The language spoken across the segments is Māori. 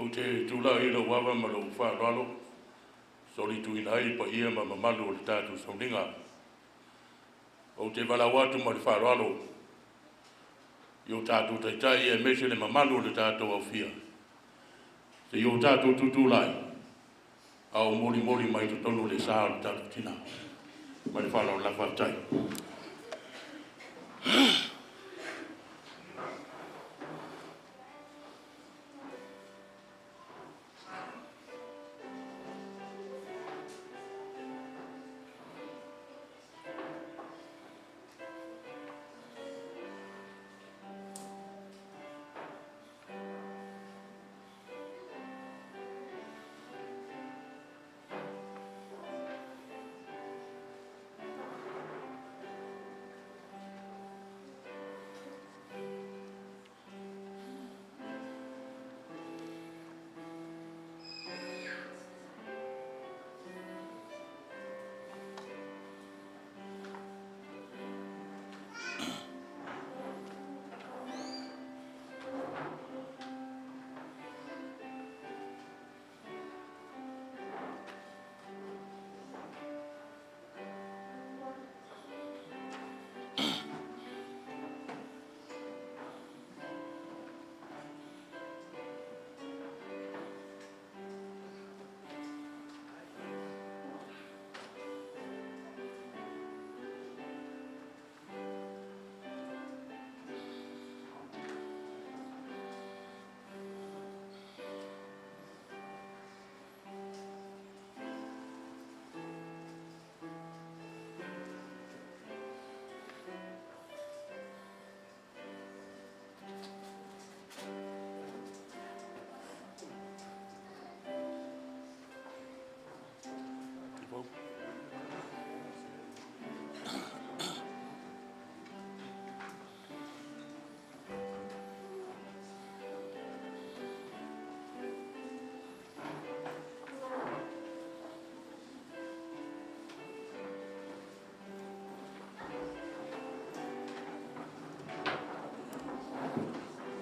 o te tula i lo wawa ma lo whāralo, soli tu ina i pa ia ma mamalu o le tātu sauninga. O te wala watu ma le whāralo, i o tātu taitai e mese le mamalu o le tātu au fia. Se i o tātu tutulai, au mori mori mai tu tonu le sā o le tātu tina, ma le whāralo la whātai.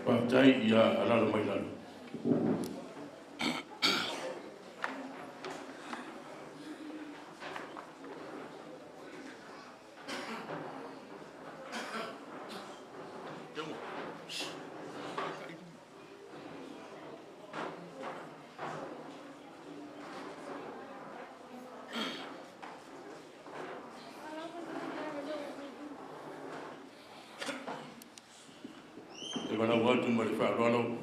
Whātai ia alala mai lalo. E wana watu ma le whaaralo,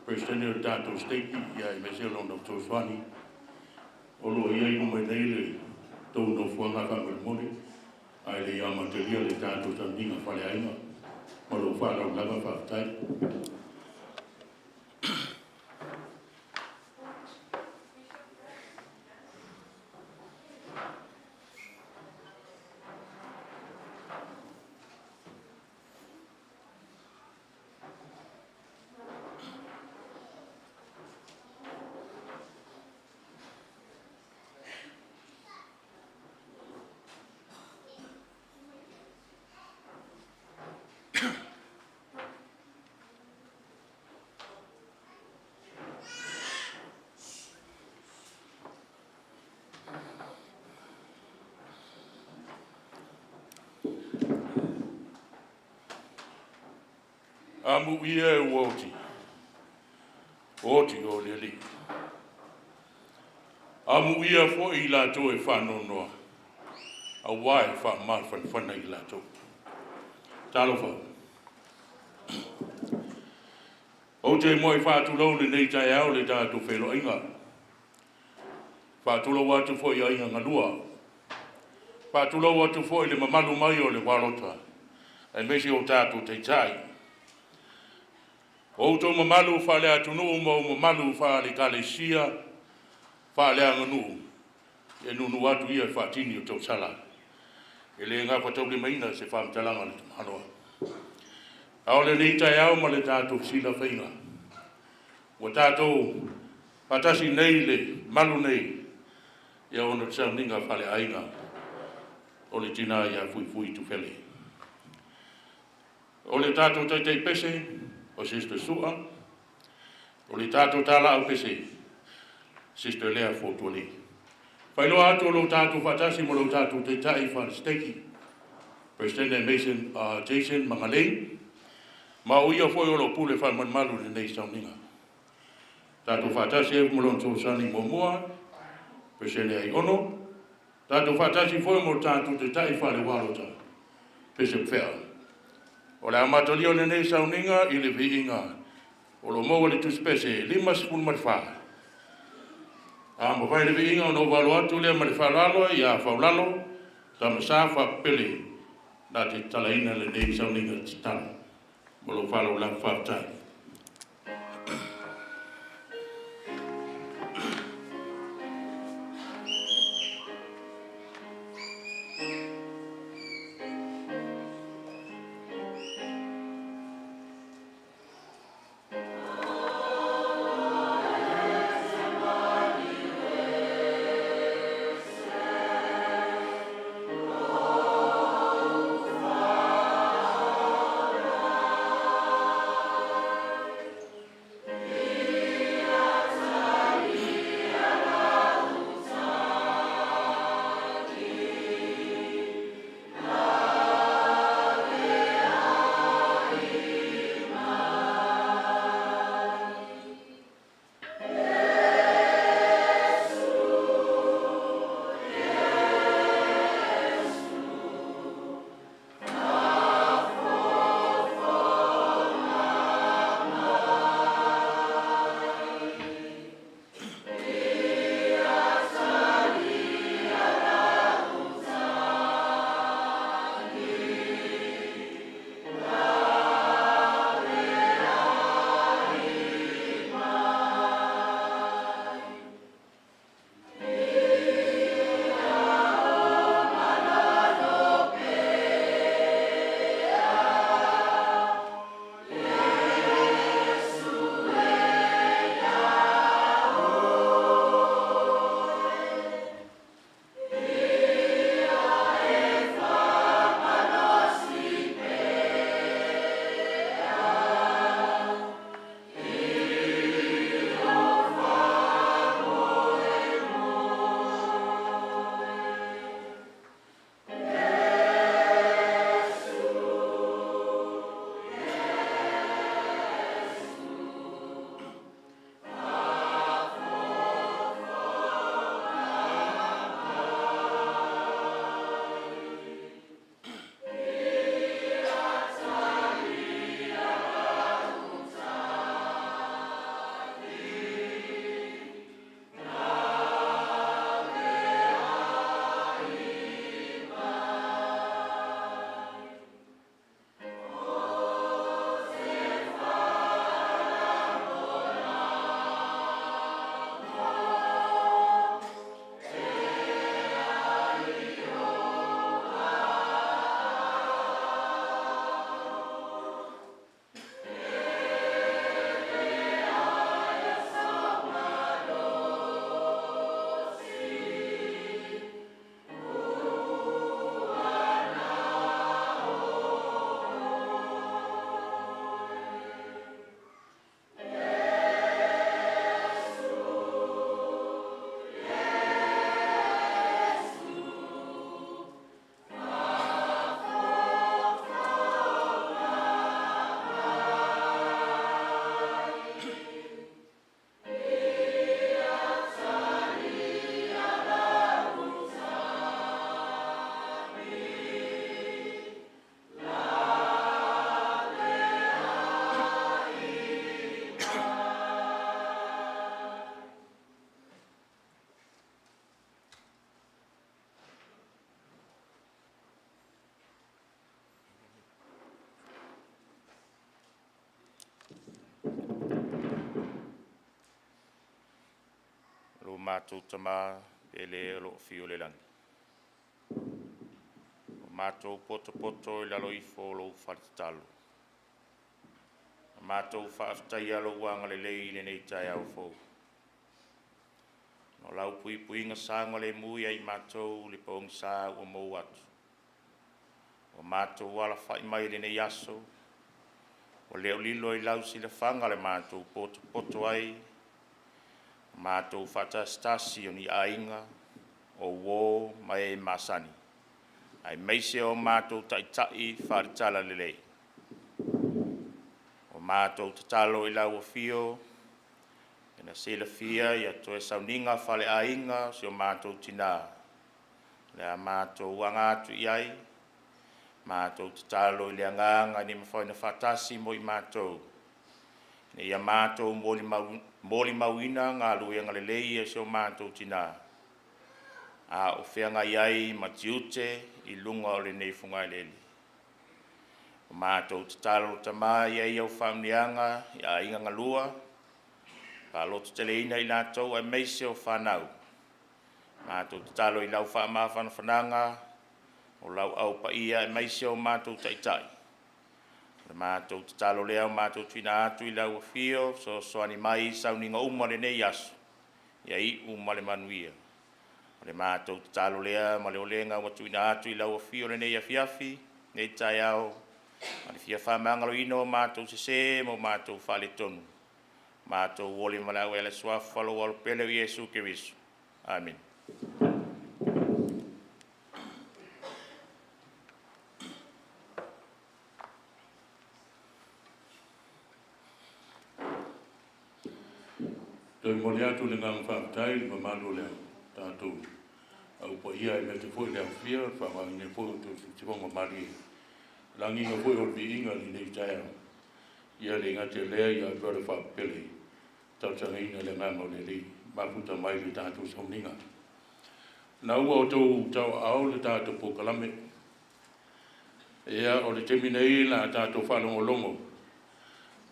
Presidente o tātou steiki, ia i mese lona o Toswani, o lo ia i kumai nei le tau no fuanga whangar mone, ai le ia materia le tātou tandinga whale ainga, ma lo whaarau lava whaatai. Amu ia e woti o le li. Amu ia fo i lato e whanonoa, a wai wha mawhana i lato. Talo wha. O te moi whātulau le nei tai au le tātou whelo inga. Whātulau watu fo i ainga ngalua. Whātulau watu fo i le mamalu mai o le warota. E mesi o tātou te tai. O tō mamalu whale atunu mo mamalu whale kalesia, whale anganu, e nunu atu ia whatini o tō sala. E le ngā whatau le maina se whamtalanga le tumanoa. Ao le leitai au ma le tātou sila whainga. O tātou patasi nei le malu nei, ia ona tsau ninga whale ainga, o le tina ia fui tu whele. O le tātou taitei pese, o Sister Sua, O le tātou tāla au pese, Sister Lea Fotoli. Whainoa atu o lo tātou whatasi mo lo tātou te tai whansteki. President Mason Jason Mangalei. Ma uia foi o lo pule whan malu le nei sauninga. Tātou whatasi e mo lo tōsani momoa. President Ai Ono. Tātou whatasi foi mo tātou te tai whale walota. Bishop Fair. O le amatoli o le nei sauninga i le viinga. O lo mo le tuspese lima sepulu marfa. Mo vai le viinga o no valo atu le marfalalo ia faulalo ta masafa pele na te talaina le nei sauninga titana. Mo lo falo la fatai. Mātou tama e le lo fio le langi. Mātou poto i lalo I fo lo wharitalo. Mātou whaaftai alo wanga le lei le nei tai au fo. No lau pui inga sanga le mui ai mātou le paung sā ua mou atu. O mātou wala whai mai le nei aso. O leo lilo I lau sila whanga le mātou poto ai, mātou whatastasi o ni ainga, o wō mai e masani. Ai meise o mātou taitai wharitala lelei. O mātou tatalo I lau o fio, ena sila fia ia toe sauninga whale ainga si o mātou tina. Lea mātou angatu iai, mātou tatalo I le anganga ni mawhaina whatasi mo I mātou. Ne ia mātou moli mauina ngā luenga lelei si o mātou tina. A o whianga iai matiute I lunga o le nei funga leli. O mātou tatalo tama iai au whamnianga I a inga ngalua, pa loto teleina I nātou ai meise o whanau. Mātou tatalo I lau whamawhana whananga, o lau au pa ia ai meise o mātou taitai. Le mātou tatalo lea o mātou tuina atu I lau o fio, so soani mai sauninga umale nei asu, iai umale manuia. Le mātou tatalo lea ma le olenga o tuina atu I lau o fio le nei afiafi, nei tai au, ma le fia whamangalo ino o mātou sese mo mātou whale tonu. Mātou wole malau ele swafalo wal pele o Yesu Kirisu. Amen. Toi mole atu le ngang whaatai, ma malu leo, tātou. Au po ia I me te fwoi leo whia, whamangi ne fwoi o te wonga mari. Langi nga fwoi o pi inga ni nei tai au. Ia le ngate lea ia brother whaapele. Tau tanga ina le nganga o le li, maputa mai le tātou sauninga. Na ua o tau au le tātou po kalame. Ia o le teminei la tātou whalongo longo.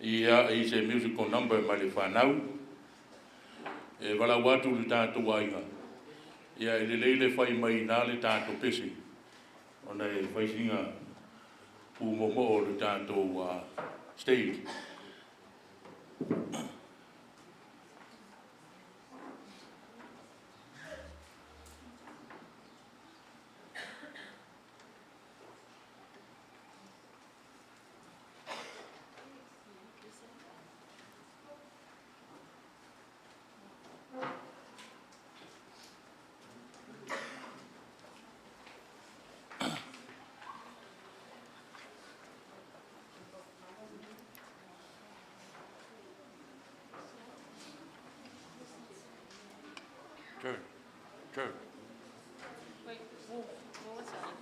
Ia I se musical number mai le whanau. E wala watu le tātou wainga. Ia e le leile whai mai nā le tātou pesi. Ona e whaisinga pumomo o le tātou stage. Turn. Wait, what was that?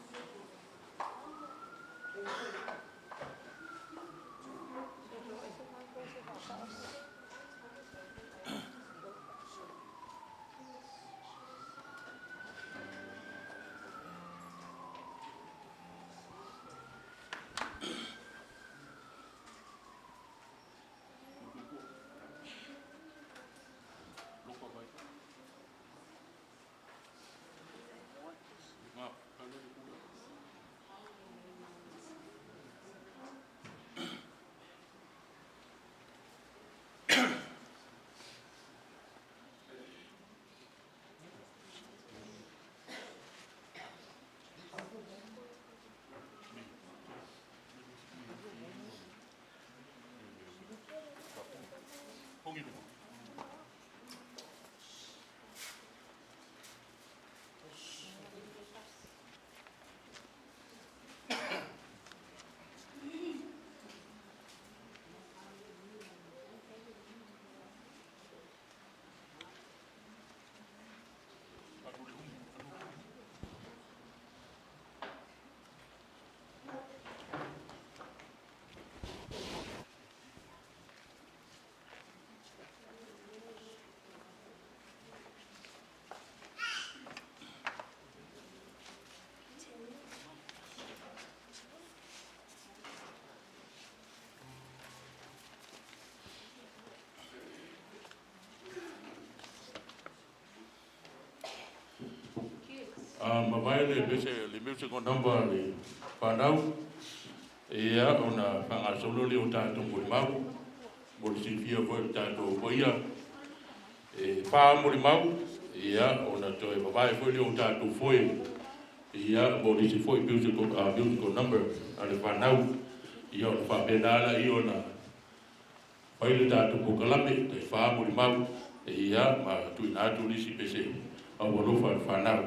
Ma vai le bese le musical number le whanau. Ia ona whangasolo le o tātou mori mau. Mori si fia koe o tātou koia. Wha mori mau. Ia ona toi mawai koe le o tātou foe. Ia mori si foe musical number. Ale whanau. Ia ona whapenala i ona Pai le tātou po kalame, te wha mo le mau, e ia, ma tui nā tu nisi pese, au alofa le whanau.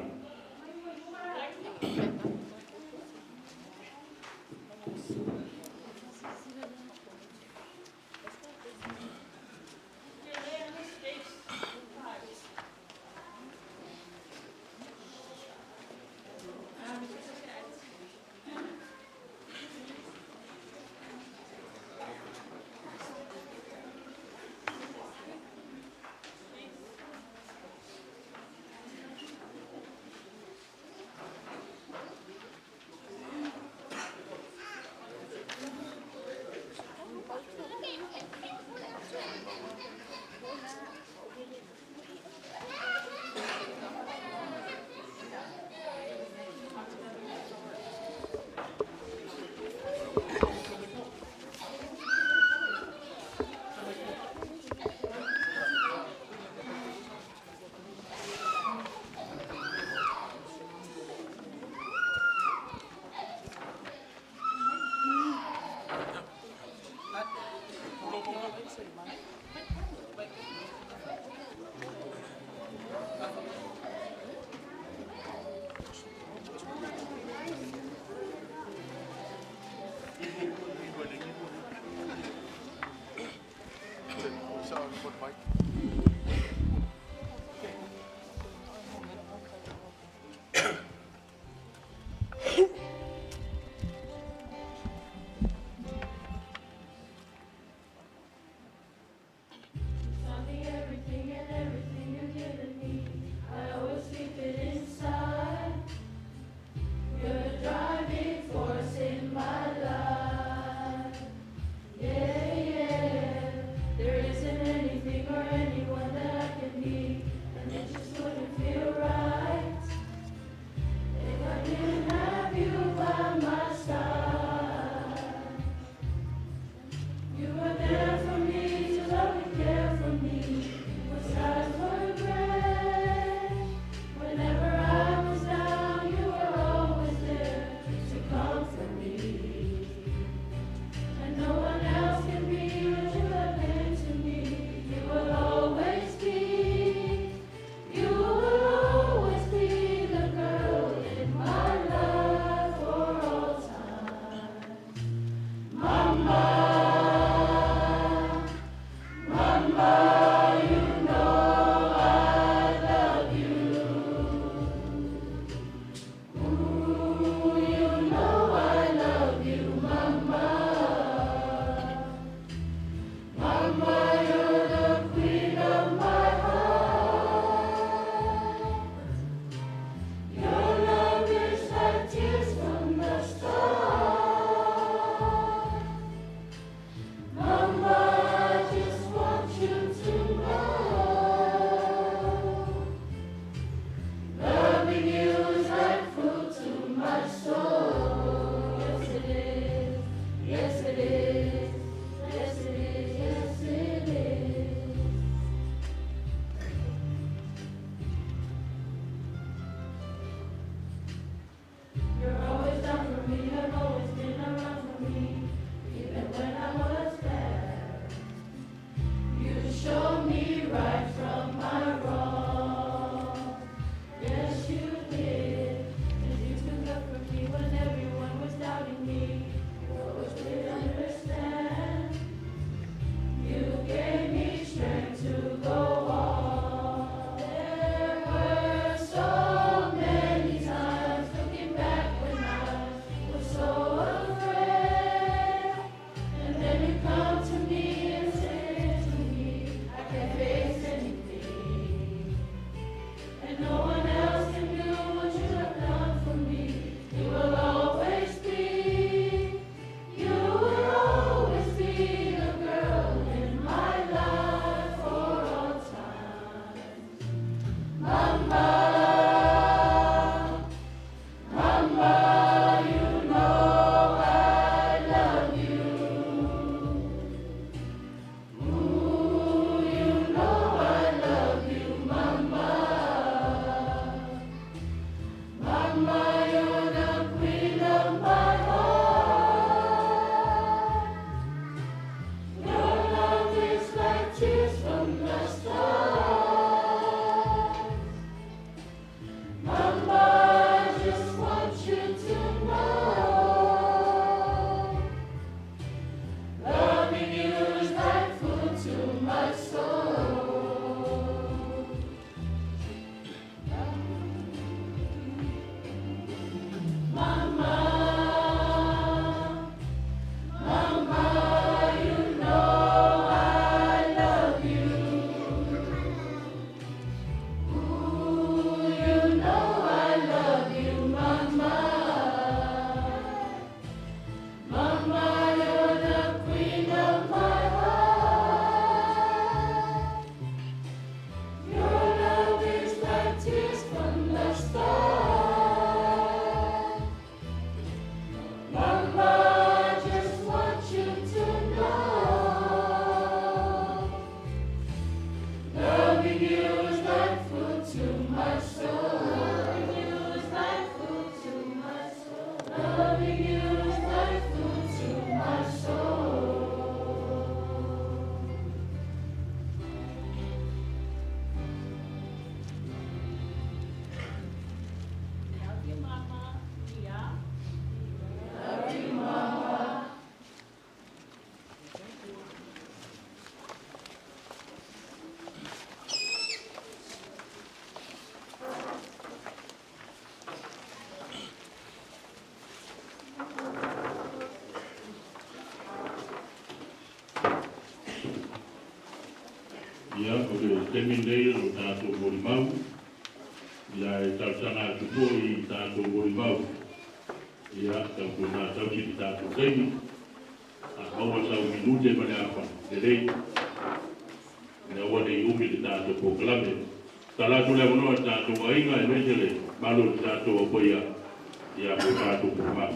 Love you, Mama. Yeah. Ia, o te temindei o tātou morimau. Ia e tausanga atu po I tātou morimau. Ia, tau kuna tausi ki tātou teimi. A aua sau minute mane apa. E rei. Nea ua nei umi ki tātou pokalame. Tālatu lea manoa tātou ainga e mesele. Malo ki tātou apoia. Ia po tātou morimau.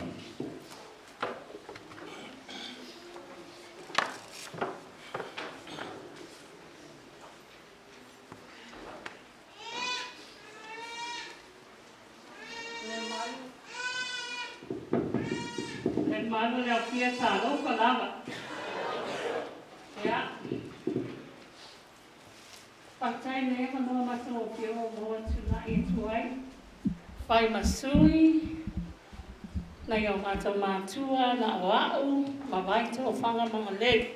Hermano le fiesta no palabra. Ya. Patai ne mano maso ke o mo tuna I tuai. Pai masui. Na yo mato matua na wau, ma vai to fanga mga le.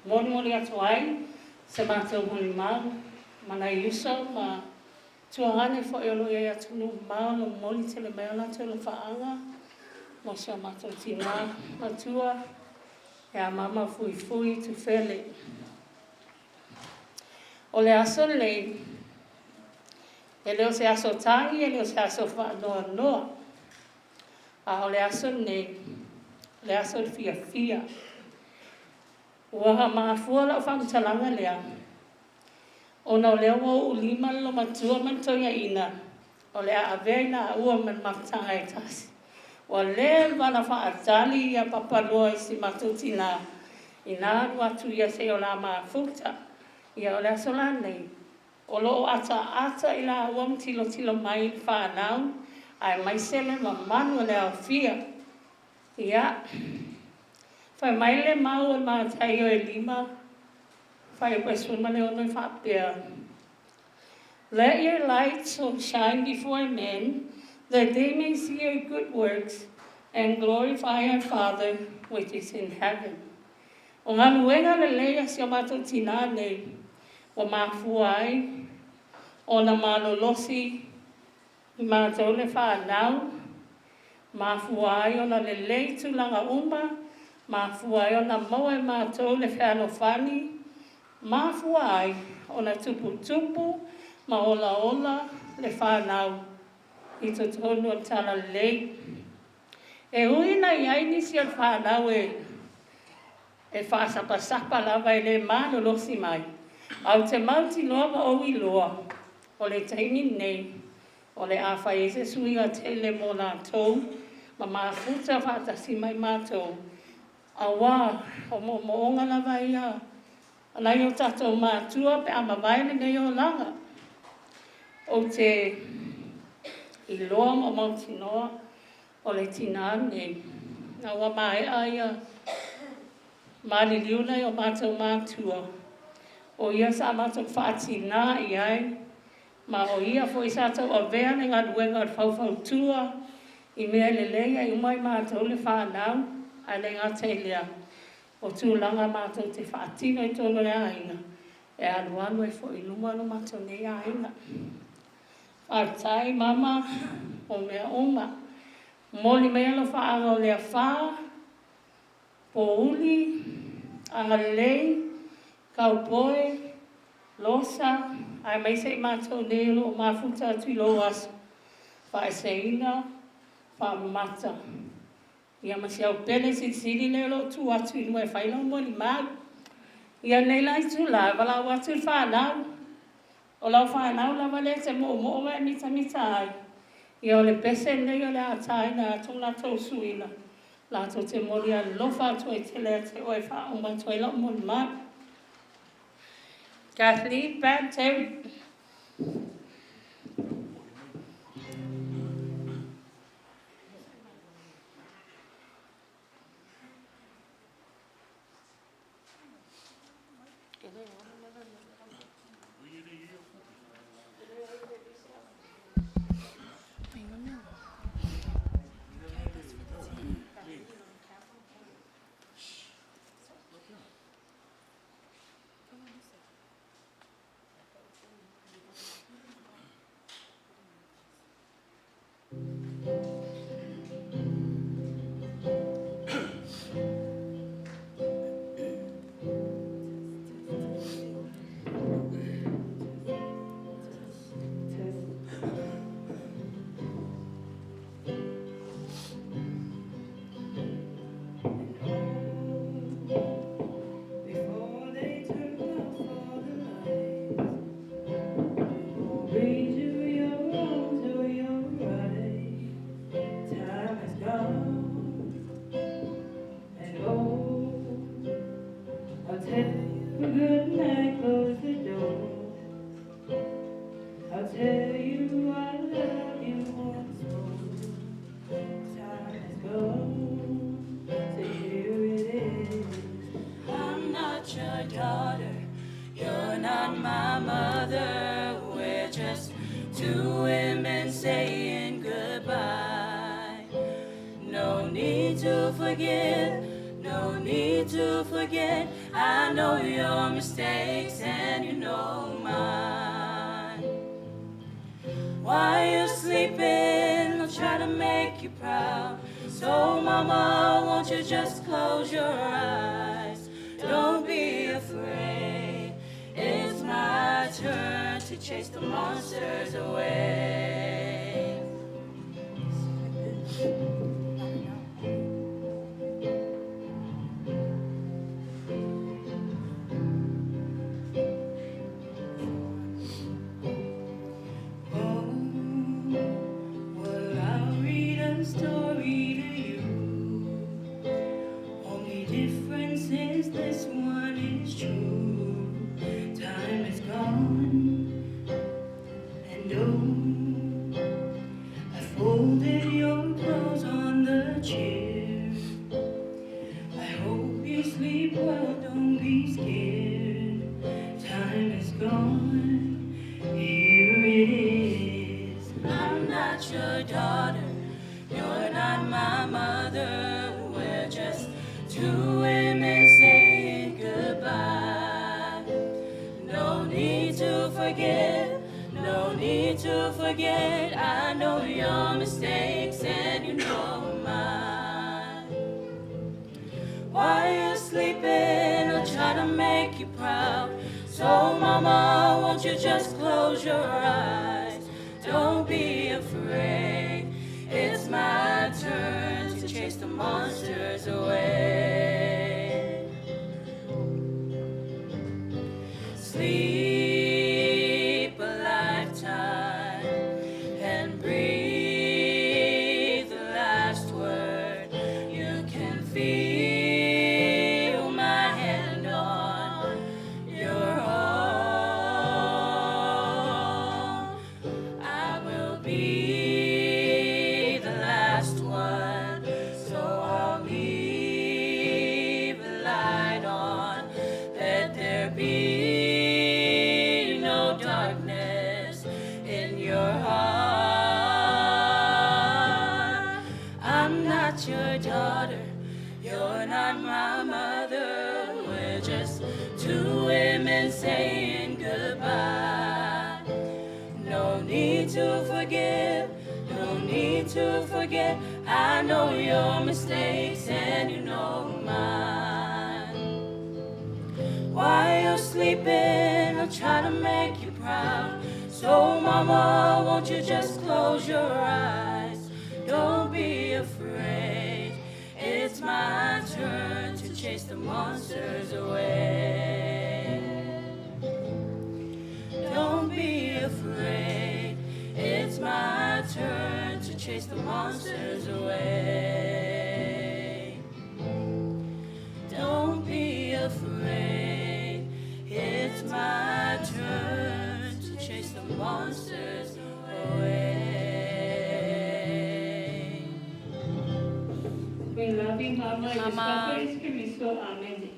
Moni atuai se mato moni mau, mana yuso ma tuangane fo yo ya tunu mau no moli tele mai na tele faanga. Mo se mato tina matua. Ya mama fui tu fele. Ole aso le. Ele o se aso tangi, ele o se aso noa. A ole aso ne. Le aso fia. Ua maa fua la whakatalanga lea. O na leo o ulima lo matua mantoia ina. O lea avea ina ua man matanga e tasi. O lea wana whaatali ia papaloa si matutina. Ina watu ia se o la maa futa. Ia o lea sola nei. O loo ata ila uam tilo mai whanau. Ai mai sele ma manu lea fia. Ia. Whai maile mau e mātai o e lima. Whai e paisuna le ono I whapea. Let your light so shine before men, that they may see your good works and glorify our Father which is in heaven. O ngā luenga le leia si o mātou tina nei, o māfuai, o na malolosi, I mātou le whanau, māfuai o na le lei tūlanga uma, Mafuai o na maua e mātou le whanofani. Mafuai o na tupu, ma ola le whanau. I to tonu o tala lei. E hui na iaini si o whanau e whaasapasapa lava e le mano losi mai. Au te mauti loa o I loa. O le taimi nei. O le awhai e se sui a tele mo nā tou. Ma mafuta whaatasi mai mātou. Awa, o moonga lava ia. Anai o tatou mātua pe ama vaile nei o langa. O te iloa o Mount Noa, o le tina nei. Awa mai aia. Mali liuna o mātou mātua. O ia sa mātou whaatina I ai. Ma o ia fo I sātou a vea ne ngā duenga whau tua. I mea le leia I umai mātou le whanau. Ale ngā teilea o tūlanga mātou te whaatino I tōna le ainga. E aluanu e fo I luma no mātou nei ainga. Whaatai mama o mea oma. Moli mea lo whaanga o lea whaa. Po uli, anga lei, kaupoe, losa. Ai mai se mātou nei lo o mafuta atu I lo aso. Whaeseina, whaamata. Ia masi au pele sili le lo tu atu I lua e whaila o moli mau. Ia nei lai tu la, wala watu I whanau. O lau whanau la wale te mo e mita ai. Ia o le pese nei o le atai na tōna tau suina. La tō te moli a lofa atu e tele te oe wha o matua I lau moli mau. Kathleen Banterry. Don't be afraid, it's my monsters away. We love you, Mama. Y Mama. Espíritu Cristo. Amén.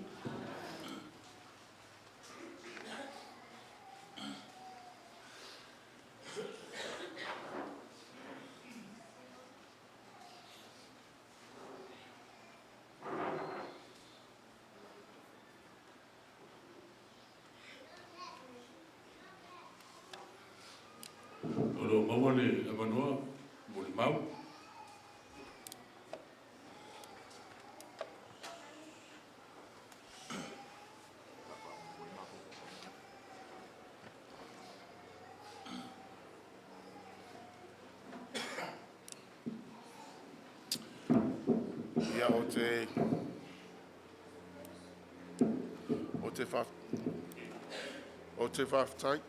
Olo maua le amanua, mo le mau. Ia o te whaftai.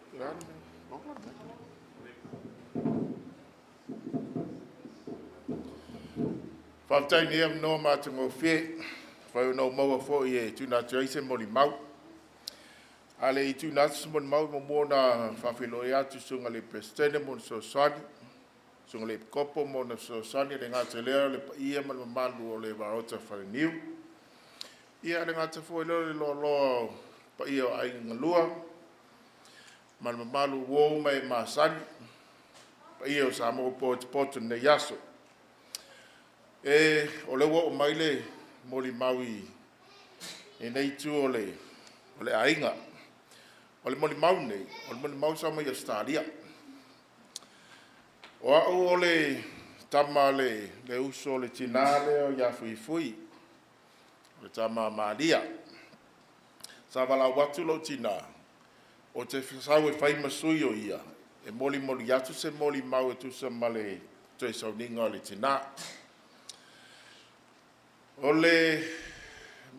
Whaftai ni am no mātungo whē, whai no maua fo i e tūna tuaise mori mau. Ale I tūna tuaise mori mau mo mōna whawhilo e atu sunga le prestene mo so sani. Sunga le kopo mo na so sani le ngā te lea le pa ia man malu o le warota whare niu. Ia le ngā te fo le lo pa ia o ai ngalua. Man malu wō mai mā sani. Pa ia o sa mo po te potu ne yaso. E o le wo mai le moli maui e nei tu o le ainga o le moli mau nei o le moli mau sa mai a stadia o le tama le uso le tinale o ya fui le tama maria sa vala watu lo tina o te fisau e fai masui o ia e moli atu se moli mau e tu sa male tu e sauninga o le tina. O le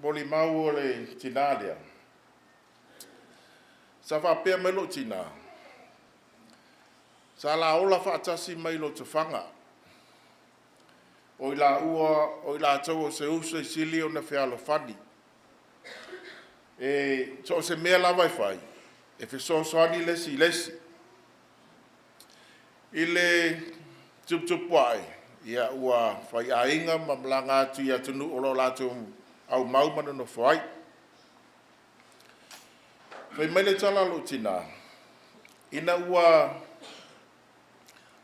moli mau o le tina lea. Sa whapea mai lo tina. Sa la ola whaatasi mai lo te whanga. O I la ua, o I la tau o se uso I sili o na whialo whani. E so se mea lawai whai. E whi soani lesi. I le tupuai. Ia ua whai ainga ma mlanga atu ia tunu olo latu au maumana no whai. Whai maile tala lo tina. Ina ua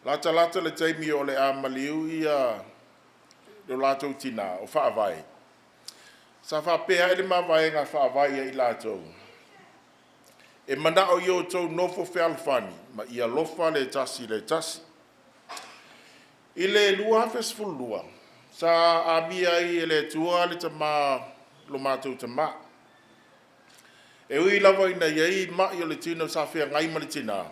lata le taimi o le a maliu ia lo latu tina o whaavai. Sa whapea ele mawai ngā whaavai ia I latu. E mana o io tau nofo whealwhani ma ia lofa le tasi. I le lua festival lua. Sa abia I le tua le tama lo mātou tama. E ui lava ina iei ma I o le tina sa whea ngai ma le tina.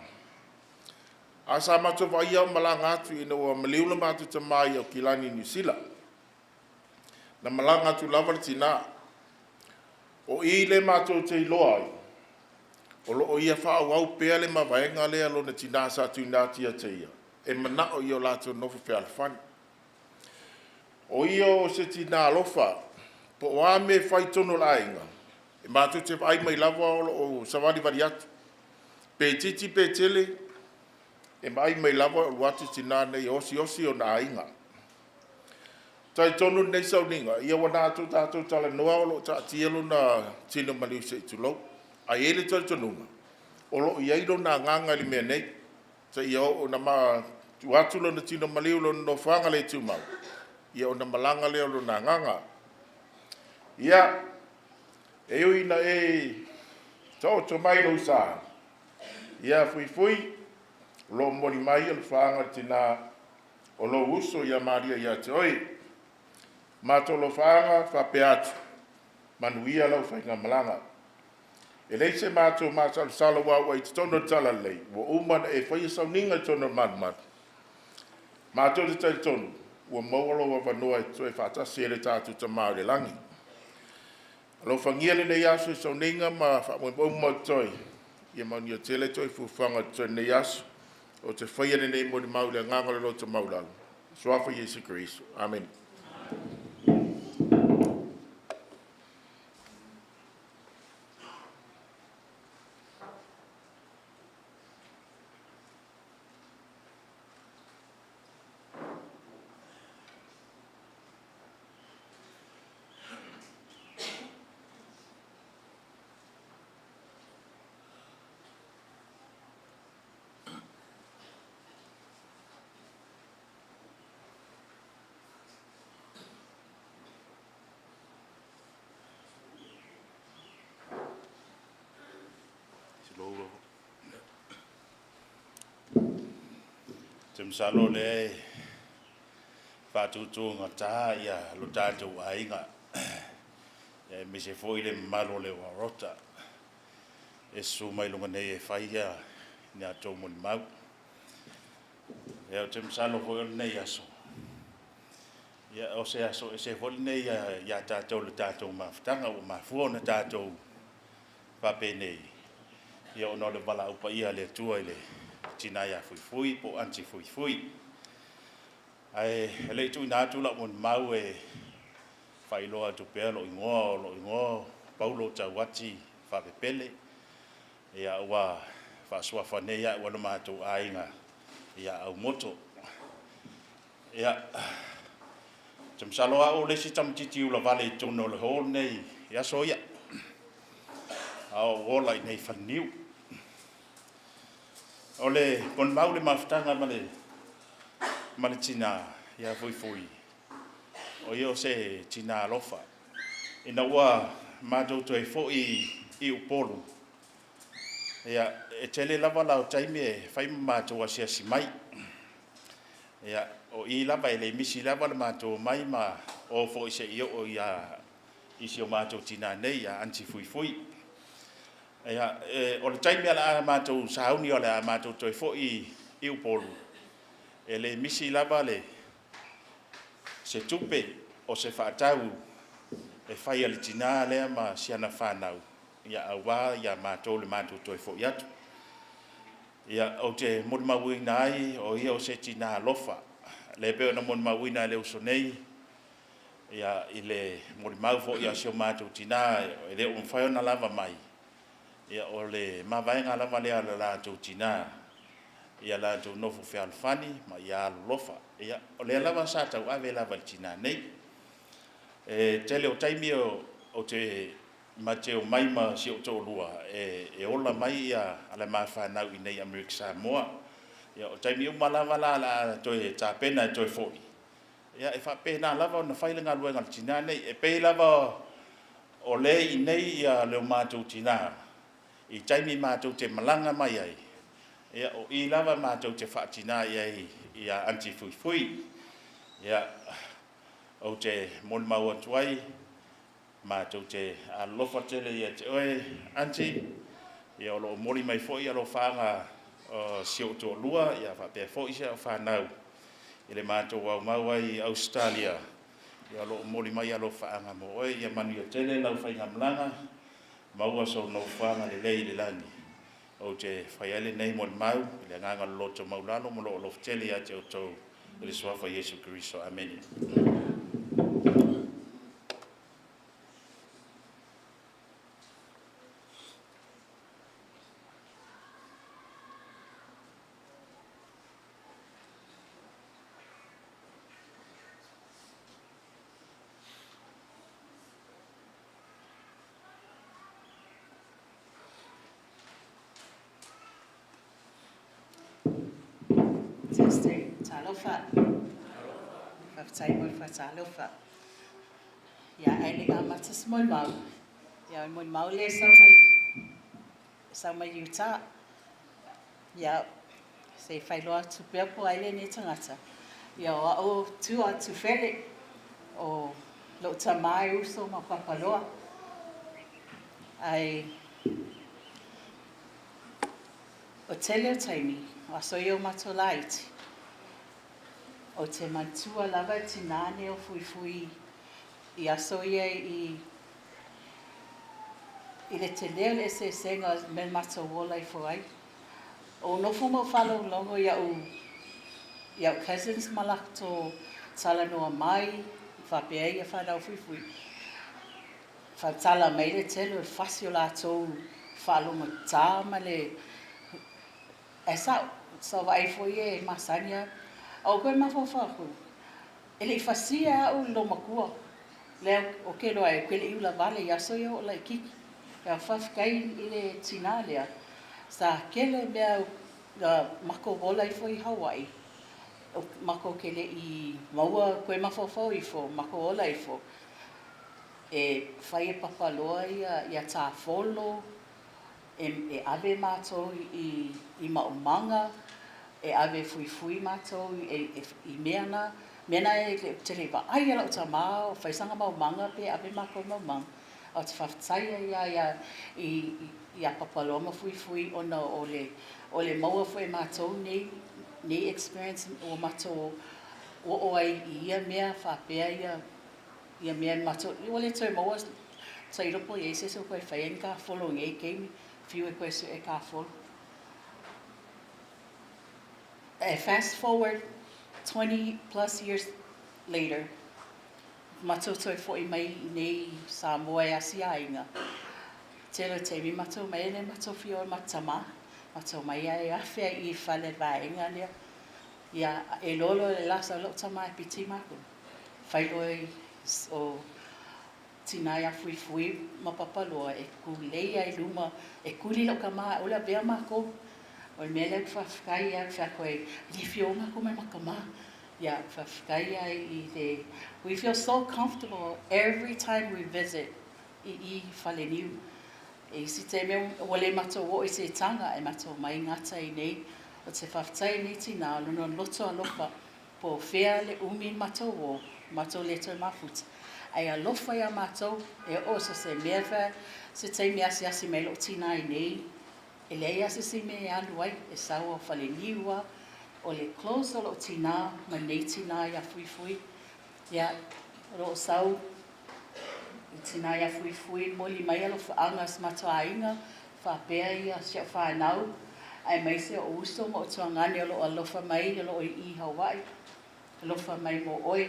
A sa mātou wa ia o malanga atu ina ua maliula mātou tama I o Kilani New Zealand. Na malanga atu lava le tina. O I le mātou te iloa ai. O lo o ia wha au pea le mawaenga lea lo na tina sa tu nā tia te ia. E mana o io lato nofo whealwhani. O io se tina alofa, po o ame whai tono la inga. E mātou te whai mai lawa o sawari vari atu. Pe titi pe tele, e mai mai lawa o watu tina nei osi o na inga. Tai tonu nei sauninga, ia wana atu tātou tala noa o lo ta tielo na tino maliu se itulau. A ele tai tonunga. O lo iairo na nganga li mea nei. Sa ia o na ma tuatu lo na tino maliu lo no whanga le tūmau. Ia o na malanga leo lo na nganga. Ia, e uina tau to mai lo sa. Ia fui, lo mori mai al whanga tina o lo uso ia Maria ia te oi. Mato lo whanga whapeatu. Manuia lau whainga malanga. E lei se mātou mātou sala wāua I tono tala lei. Wa umana e whai sauninga tono madmad. Mātou te tai tonu. Ua maualo wa wanoa e toi whātasi ele tātou ta Māori langi. Alo whangia le nei asu sauninga ma whaumau toi. Ia mauni o tele toi fuwhanga toi nei asu. O te whaia nei moni maule ngangole lo ta maulalo. Swafa Yesu Christ. Amen. te msalo le whātutunga tā ia lo tātou ainga. Me se foi le malo le warota. E su mai lunga nei e whaia ni a tō moni mau. E o te msalo foi nei aso. Ia o se aso e se foi nei ia tātou le tātou mawhitanga o mawhua na tātou pape nei. Ia o no le wala upa ia le tua le tina ia fui po anti fui. Ai le tu na tu la mon mau e whailoa tu pea lo ingoa Paulo Tawati whapepele ia ua whaasua whanea ua no mātou ainga ia au moto ia tamsaloa o lesi tamtiti ula vale i tono le hol nei ia soia au ola i nei whaniu o le mon mau le mawhitanga male tina ia fui o io se tina alofa ina ua mātou toi fo i upolu ia e tele lava lau taimi e whai mātou asia si mai ia o i lava e le misi lava le mātou mai ma o fo i se i o ia isi o mātou tina nei ia anti fui ia o le taimi ala mātou sauni o le mātou toi fo i upolu e le misi lava le se tupe o se whaatau e whai ali tina lea ma siana whanau ia awa ia mātou le mātou toi fo i atu ia o te mon mawina ai o ia o se tina lofa le peo na mon mawina le uso nei ia i le mon mau fo ia sio mātou tina e le whai ona lava mai ia o le mawaenga lava lea le lātou tina ia lātou nofo whi alfani ma ia lofa ia o le lava sātau ave lava le tina nei e tele o taimi o te mateo maima si o tō lua e ola mai ia ala mawhanau i nei Amerika Samoa ia o taimi o malawa la toi tāpena e toi fōi ia e whapena lava o na whailinga luenga le tina nei e pei lava o le i nei ia leo mātou tina i taimi mātou te malanga mai ai ia o i lava mātou te whaatina ia anti fui ia o te mon mau atuai mātou te alofa tele ia te oe anti ia o lo mori mai foi alo whanga si o tō lua ia whapea foi se o whanau i le mātou au mau ai Australia ia lo mori mai alo whanga mo oe ia manu o tele lau whainga mlanga maua so no whanga le lei le lani o te whaiale nei mon mau i le nganga loto maulano mo lo alofa tele ia te o tō i le swafa Yesu Christo. Amen. Talofa. Whaftai mo talofa. Ia ele a matas mo mau. Ia mo mau le sau mai Utah. Ia se whailoa tu pea po aile ne tangata. Ia o tu atu where o lo tamai uso ma papaloa. Ai o tele taimi, o soio matolaiti. O te mantua lava tinane o fui I asoia I le te leo le se senga men mata wola I fuai. O no fumo falo longo ia cousins malakto talanoa mai, whapea ia whanau fui. Whatala mai le telo fasio la tō whalonga tāma le sa vai foi e masania au koe mawhawhaku. Ele I fasia au lo makua. Leo o ke loa e kwele iula vale I aso ia o lai kiki. Ia whawhkai I le tina lea. Sa kele mea mako wola I foi Hawaii. O mako kele I maua koe mawhawhau I fo, mako wola I fo. E whai e papaloa ia tā wholo. E ave mātou I maumanga. e ave fui mātou i meana e te lewa ai ala o ta mao, whaisanga mau manga pe ave mako mau manga. O te whawtaia i a papaloma fui ona o le maua fui mātou nei experience o mātou o ai i ia mea whapea ia mea mātou. I wale toi maua tai ropo i eise so koe whaien ka wholo ngei keimi, whiu e koe su e ka wholo. Fast forward 20 plus years later, mātou toi fo i mai nei Samoa e Asiainga. Telo te mi mātou mai ne mātou whio matama, mātou mai e awhia i whale vaenga lea. Ia e lolo e lasa lo tama e piti mako. Whailoi o tina ia fui mapapaloa e kulei ai luma e kuli lo ka maa ola bea mako. O me le whawhkai ai whakoe li whio mako mai makama. Ia whawhkai ai i te... We feel so comfortable every time we visit i Whaleniu. E si te mea wale mato o i se tanga e mato mai ngata i nei. O te whawhtai ni tina lono loto alofa po whea le umi mato o mato le toi mafuta. Ai alofa ia mato e osa se mea se te mea si asi me lo tina i nei. E lei asi si me alu ai e saua o Whaleniua o le close o lo tina ma nei tina ia fui. Ia ro sau i tina ia fui moli mai alo whaangas matoainga whapea ia sia whanau. Ai mai se o uso mo tuangani alo alofa mai alo i Hawaii. Alofa mai mo oi.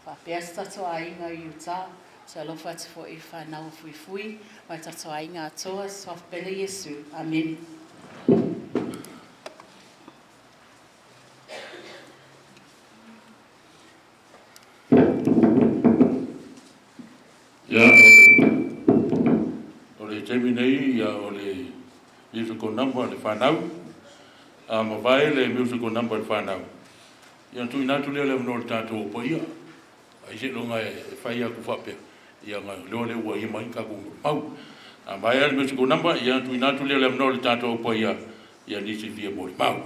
Whapea sa tatoainga i Utah. Se alofa ati fo i whanau fui. Mai tatoainga atoa swafpele Yesu. Amen. Ya, ole temi nei ya ole musical number le whanau. Ma vai le musical number le whanau. Ia tu ina tu le no tato po ia. Ai se longa e whaia ku whapea. Ia ngā leo le ua i mai ka ku mau. Vai le musical number ia tu ina tu le no tato po ia. Ia nisi via mo mau.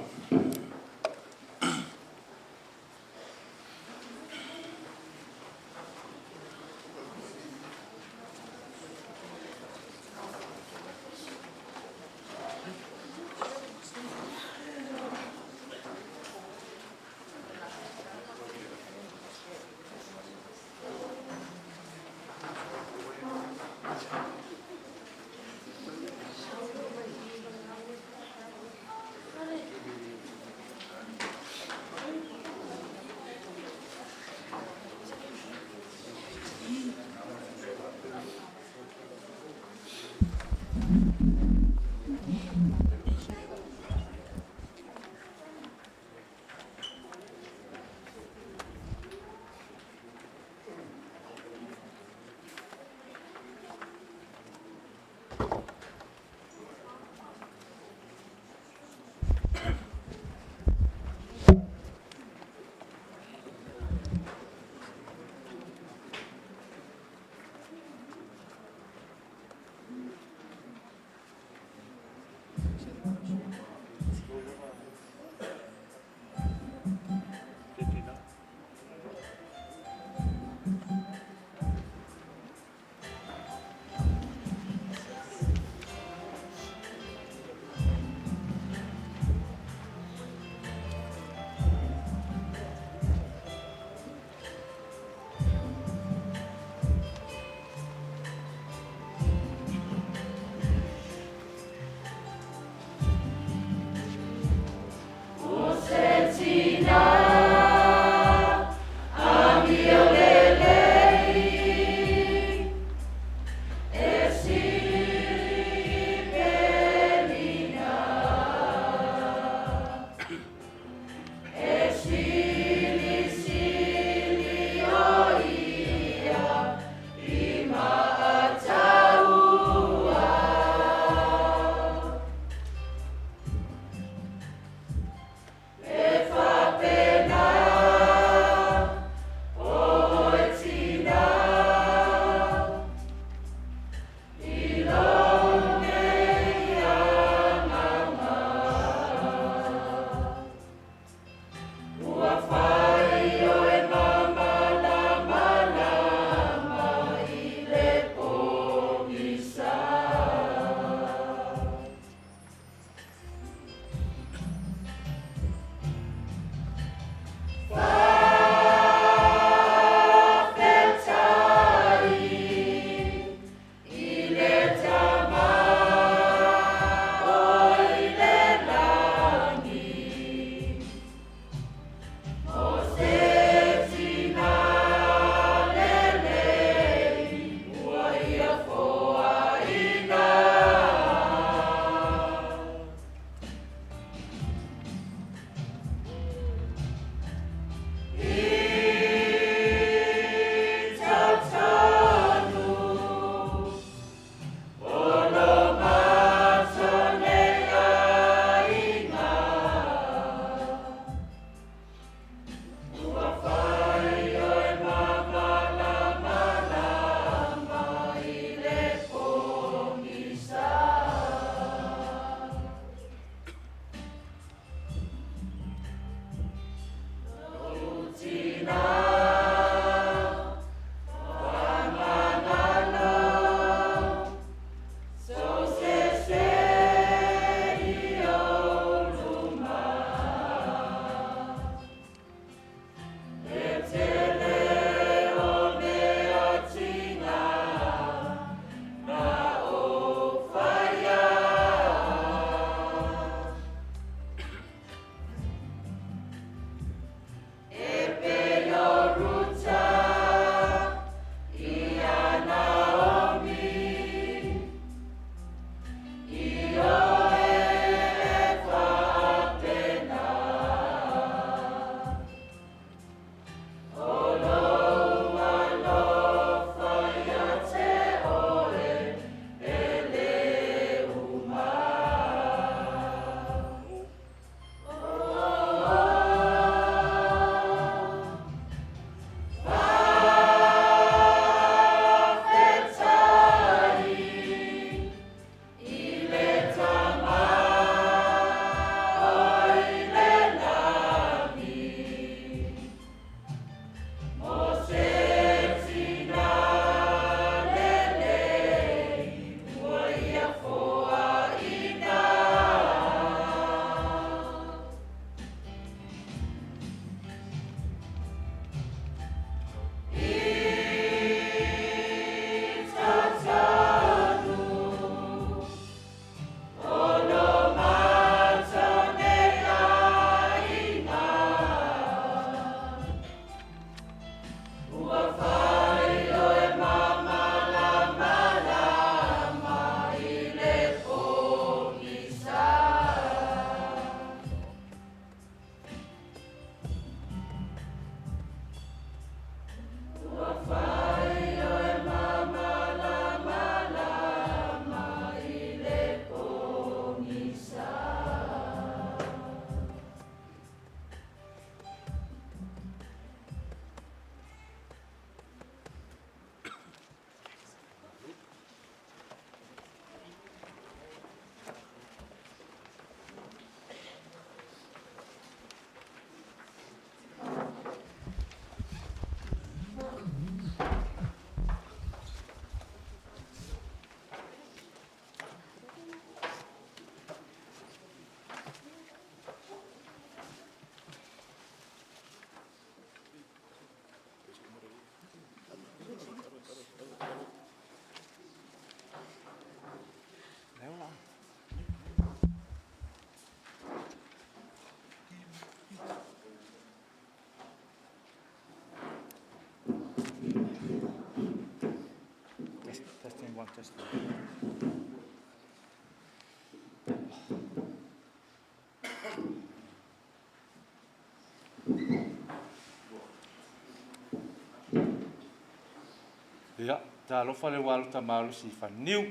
Ia, talofa le walo tamalu si whaniu.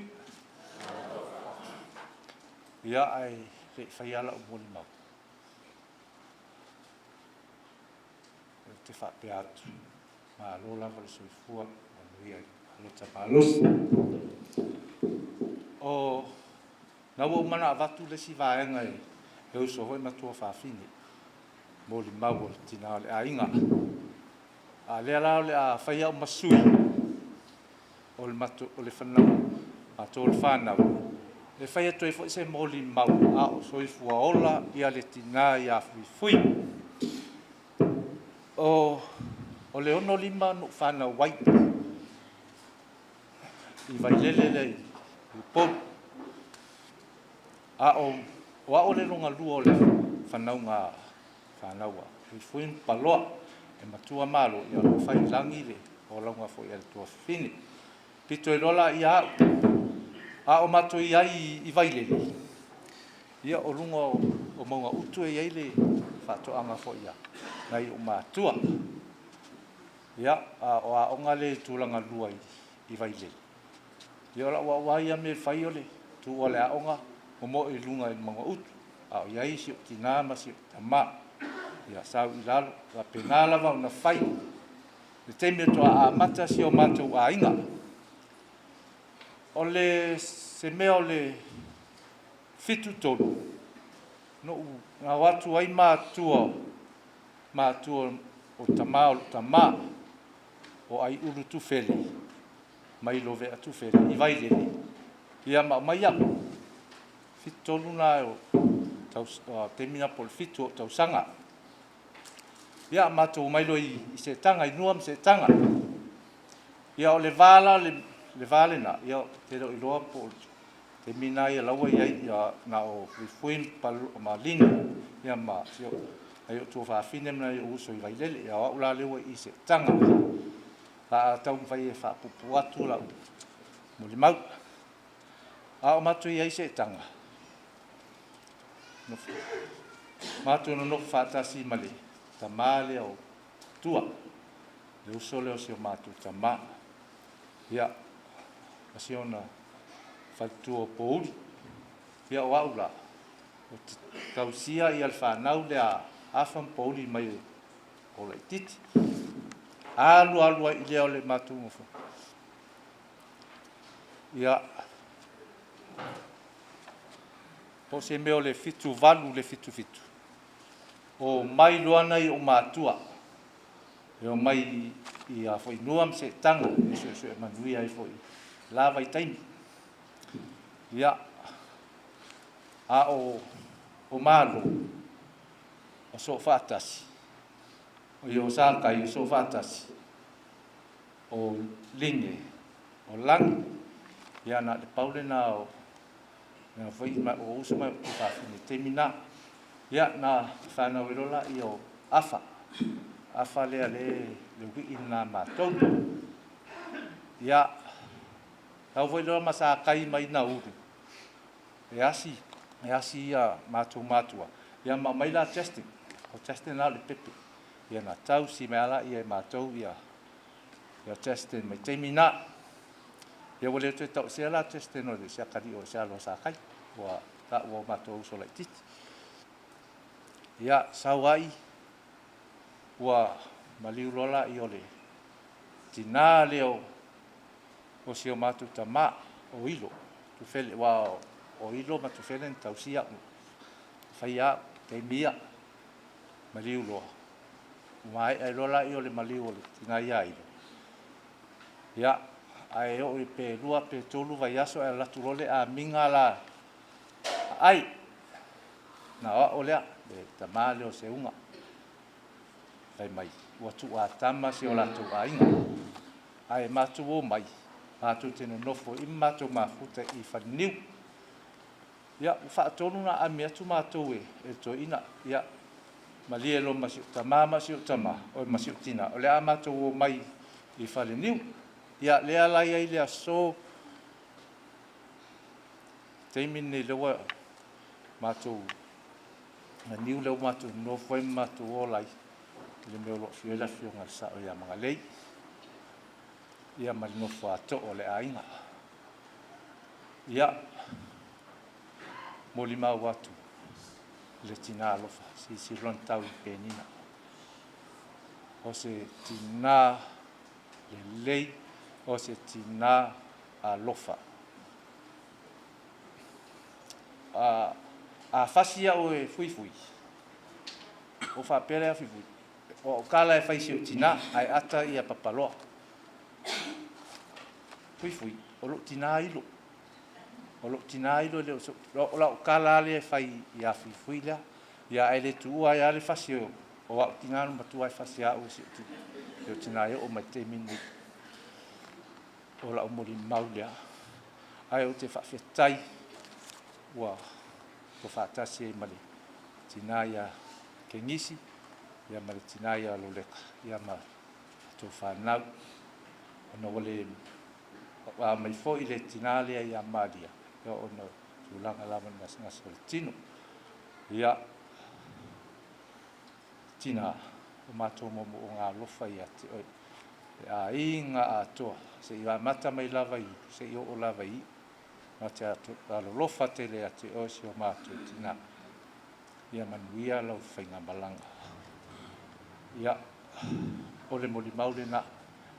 Ia ai le whaiala o moli mau. Te whapea atu. Ma lo lava le soifua, ma nui ai lo tamalu. O na wo mana avatu le si vaenga e uso hoi matua whawhine. Moli mau o tina le ainga. A le ala le a whaia o masui. O le matu o le whanau. A tō le whanau. Le whaia toi fo se moli mau. A o soifua ola ia le tina ia fui. O le ono lima no whanau wai. I vai lele le i polu. A o le longa lua o le whanau ngā whanaua. I fuin paloa e matua malo i alo whai langi le o launga fo i tua whine. Pito e lola i au. A o mato i ai i vai lele. Ia o lunga o maunga utu e ai le whatoanga fo ia. Nai o matua. Ia o a onga le tūlanga lua i vai lele. Ia o la wai a me whai o le tu o le a onga o mo i lunga i maunga utu. A o iai si o tina ma si o tama. Ia sau i lalo. La penala wa una whai. Le teime toa a mata si o matou a inga. O le se mea o le fitu tonu. No ngā watu ai mātua o tama o tama o ai ulu tufele. Mai lo vea tufele i vai lele. Ia mai aku. Fitu tonu na o temina po le fitu o tausanga. Ia mātou mai lo i se tanga, i nuam se tanga. Ia o le vala, le vale na, ia te reo i loa po te mina ia laua iai, ia na o rifuin palu o malina, ia ma, ai o tua whaafine mna i uso i vailele, ia o ula lewa i se tanga. A tau mwhai e whaapupu atu lau, muli mau. A o mātou iai se tanga. Mātou no nofu whaatasi male. Tama le o tua. Le uso leo si o mātou tama. Ia, asi ona whaitu o pouri. Ia o aula. O kausia i al whanau le a awham pouri mai o lai titi. Alua i leo le mātou ngofu. Ia, po se meo le fitu valu le fitu. O mai loana i o mātua. E o mai i a fwoi nuam se tanga. E so e manui ai fwoi. Lava i taimi. Ia. A o malo. O so whaatasi. O i o sākai o so whaatasi. O linge. O langi. Ia na le paule na o. Nga fwoi o uso mai o whaafine temina. Ia na whanau i rola i o afa. Afa lea le wiki nā mātou. Ia, tau voi rola masa kai mai na uru. E asi ia mātua. Ia mai la testing. O testing la le pepe. Ia na tau si mea la ia mātou ia testing mai teimina. Ia wale tu tau sea la testing o le sea kari o sea lo sa kai. Ua ta ua mātou uso lai titi. Ia sauai ua maliu lola i ole tina leo o si o matu tama o ilo tu fele wa o ilo matu fele tausia faia te mia maliu lo mai ai lola i ole maliu ole tina ia ilo ia ai o i pe lua pe tolu vai aso e la tulole a minga la ai na olea e tama leo se unga. Vai mai. Ua tu a tama se o lato a inga. Ai matu o mai. Matu teno nofo i matu mafuta i whaniu. Ia, whaatonu na ami atu matu e to ina. Ia, malie lo masiu tama, masiu tama. O masiu tina. O lea matu o mai i whaniu. Ia, lea lai ai lea so teimi nei lewa mātou na niu leo mātou no fwai mātou o lai le meo lo fiela fionga sa o ia mga lei ia malino whāto o le ainga ia moli mau atu le tina alofa si lontau I penina o se tina le lei o se tina alofa a fasia o e fui o fa pere a fui o kala e faisi o tina ai ata ia papaloa fui o lo tina ilo le o la kala le fai ia fui la ia ele tua ia le fasi o a tina no matua e fasi a o se o tina o mai te mini o la umori maulia ai o te fa fetai wa ko fa tasi mali tina ia ke ngisi ia mali tina ia lo leka ia ma to fa na no wale wa mai fo ile tina le ia madia yo ono tulanga lava ngas tino ia tina o mato mo nga lofa ia te a inga ato se ia mata mai lava I se io o lava I ma te ato lo lofa te le ate o se o mato tina ia manuia lo fainga malanga ia o le moli maule na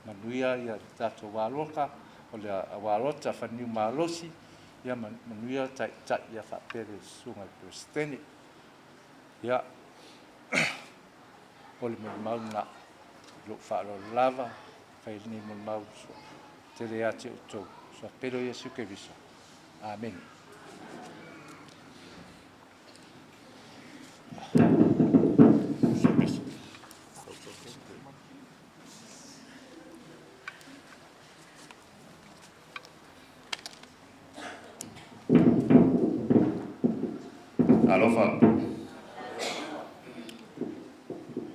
manuia ia tato waloka o le walota faniu malosi ia manuia tai ia fa pere sunga kristeni ia o le moli maule na lo fa lo lava fai ni moli maule te le ate o tau so pero Yesu ke viso amen Alofa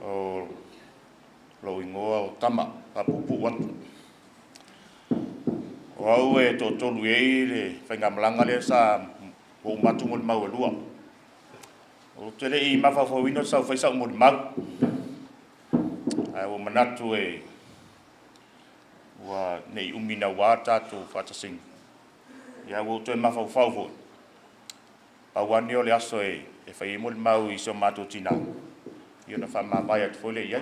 o lo ingoa o tama papupu watu o au e to tolu e le whainga malanga le sa o matu mo mau e lua o tele I mafa fo wino sa whaisa mo mau ai o manatu e wa nei umina wata to fatasing ya wo to mafa fo fo awani o le aso e whai mo mau I so matu tina io na whama mai at fole ia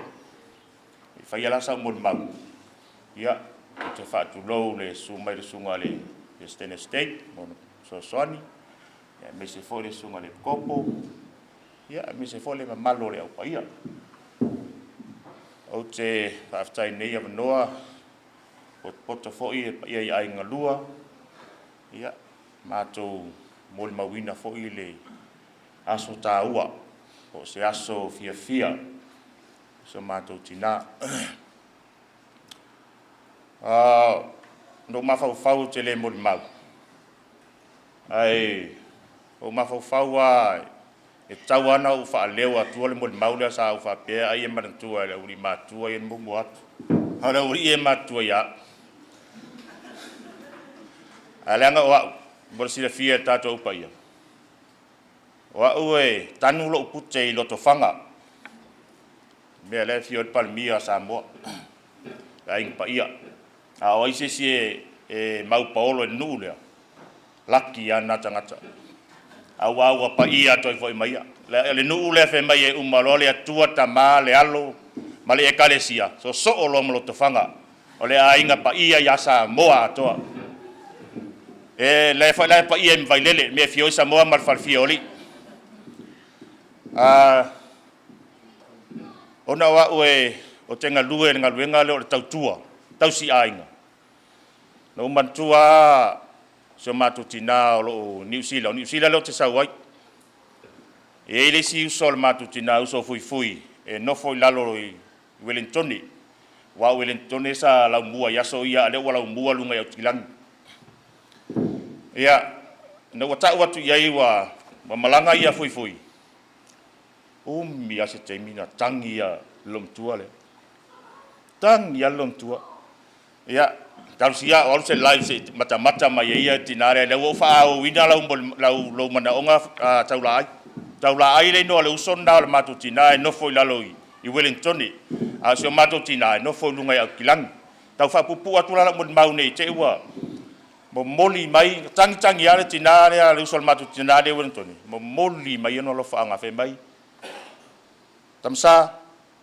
e whai ala sa mo mau ia te whaatu lou le sumai le sunga le Stene State so soani ia me se fole sunga le kopo ia me se fole ma malo le au ia o te whaaftai nei av noa o poto foi ia I ainga lua ia mātou mol mawina fo ile aso taua o se aso fia so mato tina no mafau tele mol mau ai o mafau e tawana u fa leo atu le mol mau le sa u fa pe ai ma tua le uri matua en mo atu hala uri e matua ya alanga wa Borsila fia tato upaya. Wa uwe tanu lo putse lo to fanga. Me le fio palmia Samoa. Ai pa ia. A o ise e mau paolo nule. Laki ana tangata. A wa pa ia to foi mai. Le nule fe mai e umalole atua tama le alo male e kalesia. So o lo to fanga. Ole ainga pa ia ya Samoa toa. Le fa pa ia vai lele me fio Samoa mal fal fioli ona wa o tenga lue nga luenga le o tautua tau si ainga no mantua so matutina o New Zealand lo te sawai e le si sol matutina so fui e no foi lalo I Wellington wa Wellington sa la mua ya so ia le wala mua lunga ya tilang ia na watu iai wa malanga ia fui mi ase te mina tangi ia lom tua le tangi ia lom tua ia Tausia o se lai se mata mai ia tinare le wo fa o wina lau mana onga taula ai le no le uson da le matu tinai no foi laloi I Wellington a se matu tinai no foi lunga ia kilang tau fa pupu atu la mon mau nei te wa mo moli mai tangi ale tinare le uson matu tinare Wellington mo moli mai no lo fa nga fe mai tamsa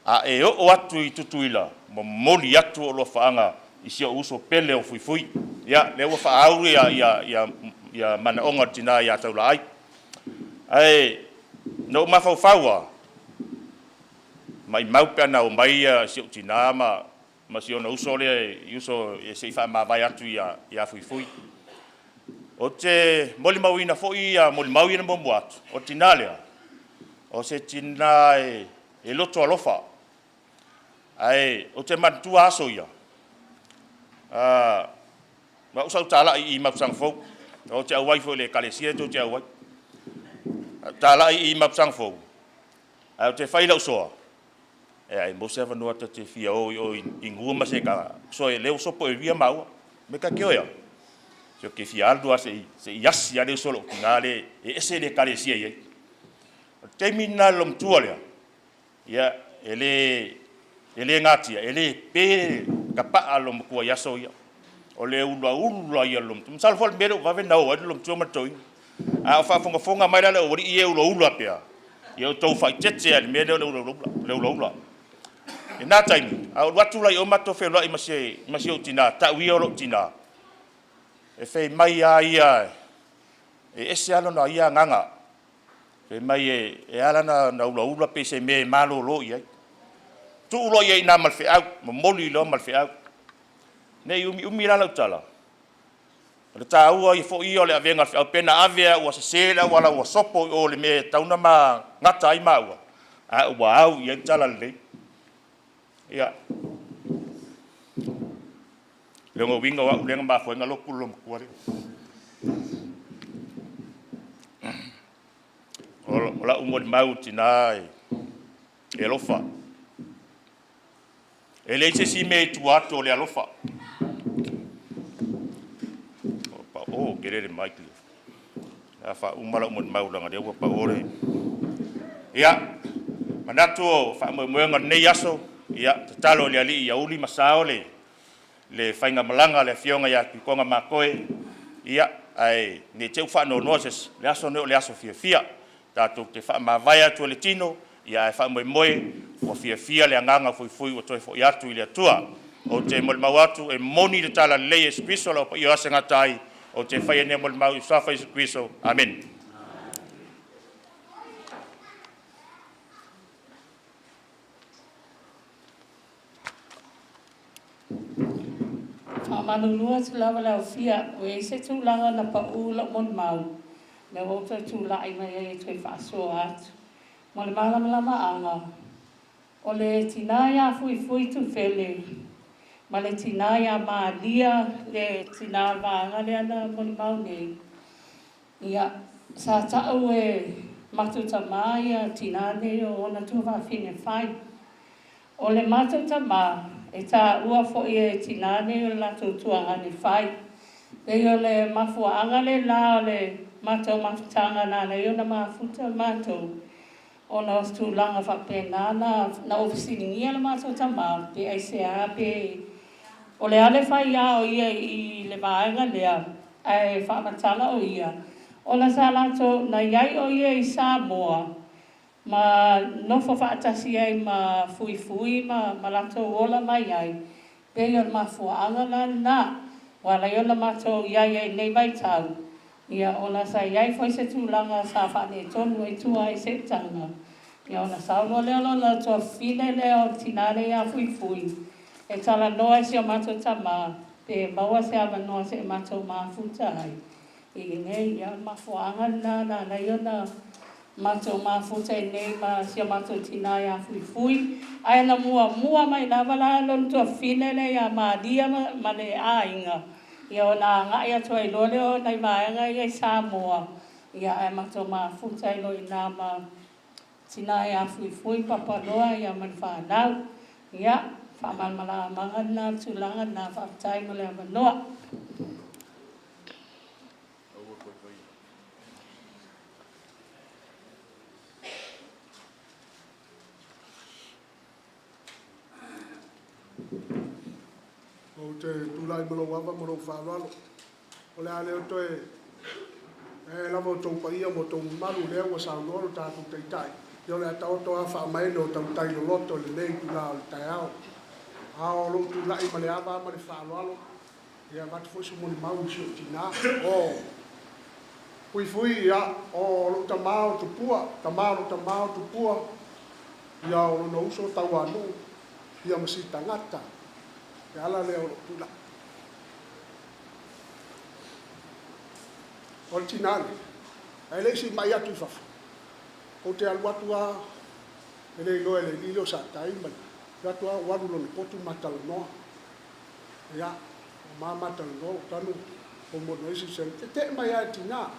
a e o atu I tutuila mo moli atu o lo fa nga isi o uso pele o fui ya le wa fa au ya mana onga tina ya taula ai no ma fa fawa mai mau pena o mai si tina ma si ona uso le uso e se fa ma vai atu ya fui o te moli mawina fo ia moli mawina mo atu o tina le o se tina e loto alofa ai o te matua aso ia ma usau tala I mapsang fo o te awai fo le kalesia to te awai tala I mapsang fo o te faila usoa ai mo se no te fia o ingua ma se ka so e leo so po e via mau me ka ke oia so ke fia aldo se yas ya le solo ngale e ese le kalesia ye terminal lom tualia ya ele ngatia ele pe kapa alom ko yaso ya ole ulu ya lom tum sal fol mero va vena o lom tuma toi a fa fonga mai la o ri e ulu apia yo to fa tete al mero lo ina time a watu la o mato fe lo I masi o tina ta wi o tina e fe mai ia e ese alo na ia nganga fe mai e ala na ulu pe se me malo lo ia tu lo ye na mal fe au moli lo mal fe au ne umi la tala le tau I fo I o le avenga fe pena avea o se la wala o sopo o le me tauna ma ngata ai ma a wow ye tala le ya le ngo winga wa le ngamba fo ngalo kulum kware ola umod mauti nai e lofa ele se si me tu ato le alofa o querer Michael afa umala umod maulanga de wa pa ore ya manato fa mo nei yaso ya talo le ali ya uli masao le fainga malanga le fionga ya konga makoe ya ai ne te fa no noses le aso fia tato te fa ma vai atu le tino ya fa mo o fia le nganga foi o toi fo ya tu ile tua o te mol mawatu e moni le tala le esquiso lo yo asenga tai o te fa ne mol mau sa fa esquiso amen Manulua tu lava lau fia, o e se tu langa na pa ula mon mau. Me wota tu lai mai e tui whaasoa atu. Mo le malama anga. O le tinaya fui tu whele. Ma le tinaya maa lia, le tinaya vaanga le ana mo le mau nei. Ia, sa tau e matuta maia tinane o ona tu whawhine whai. O le matuta maa, e tā ua fo e tinane o la tutua ni whai. E o le mafuanga le la o le mato mafutanga nana i o na mafuta mato. O na tu langa whapena na ofisiningia le mato tama pe ACA pe. O le ale whai ia o ia I le vaenga lea ai whamatala o ia. O la sa lato na iai o ia I Samoa. Ma no fa atasi ai ma fui ma lato ola mai ai pe yo ma fuanga na wala yo na mato ia nei mai tau ia ona sa ia foi se tu langa sa fa ne tonu e tu ai se tanga ia ona sa no le na to fine le o tinare ia fui e tala no ai se mato tama pe maua se ava no se mato ma futa ai I nei ia ma fuanga na yo na mato mafuta nei ma sia mato tinaya fui ai na mua mai na wala lon to finele ya ma dia ma le ainga ia na nga ia toi lole o nei vaenga ia Samoa ia ai mato mafuta no ina ma tinaya fui papa loa ia man fa nau ia whamalmala mangana tulanga na whaptai mo le avanoa. O te tūlai maro wawa maro whāwalo. O le ale o toe lava o tau paia mo tau maru lea wa saunoro tātou teitai. Io le atao toa wha mai no tau tai lo loto le nei tūla o le tai ao. A o lo tūlai ma le awa ma le whāwalo. Ia watu fwisi mo ni mau si o tina. O pui fui ia o lo tamao tupua. Tamao tupua. Ia o lo na uso tau anu. Ia masi tangata. Ia ala leo lo tula. O le tinane. Ai leisi mai atu fafu. O te aluatua. Ele ilo ele lilo sa taimai. Atua waru lo potu matalo noa. Ia. O maa matalo noa. Tanu. O mono isi sen. Te mai ai tina.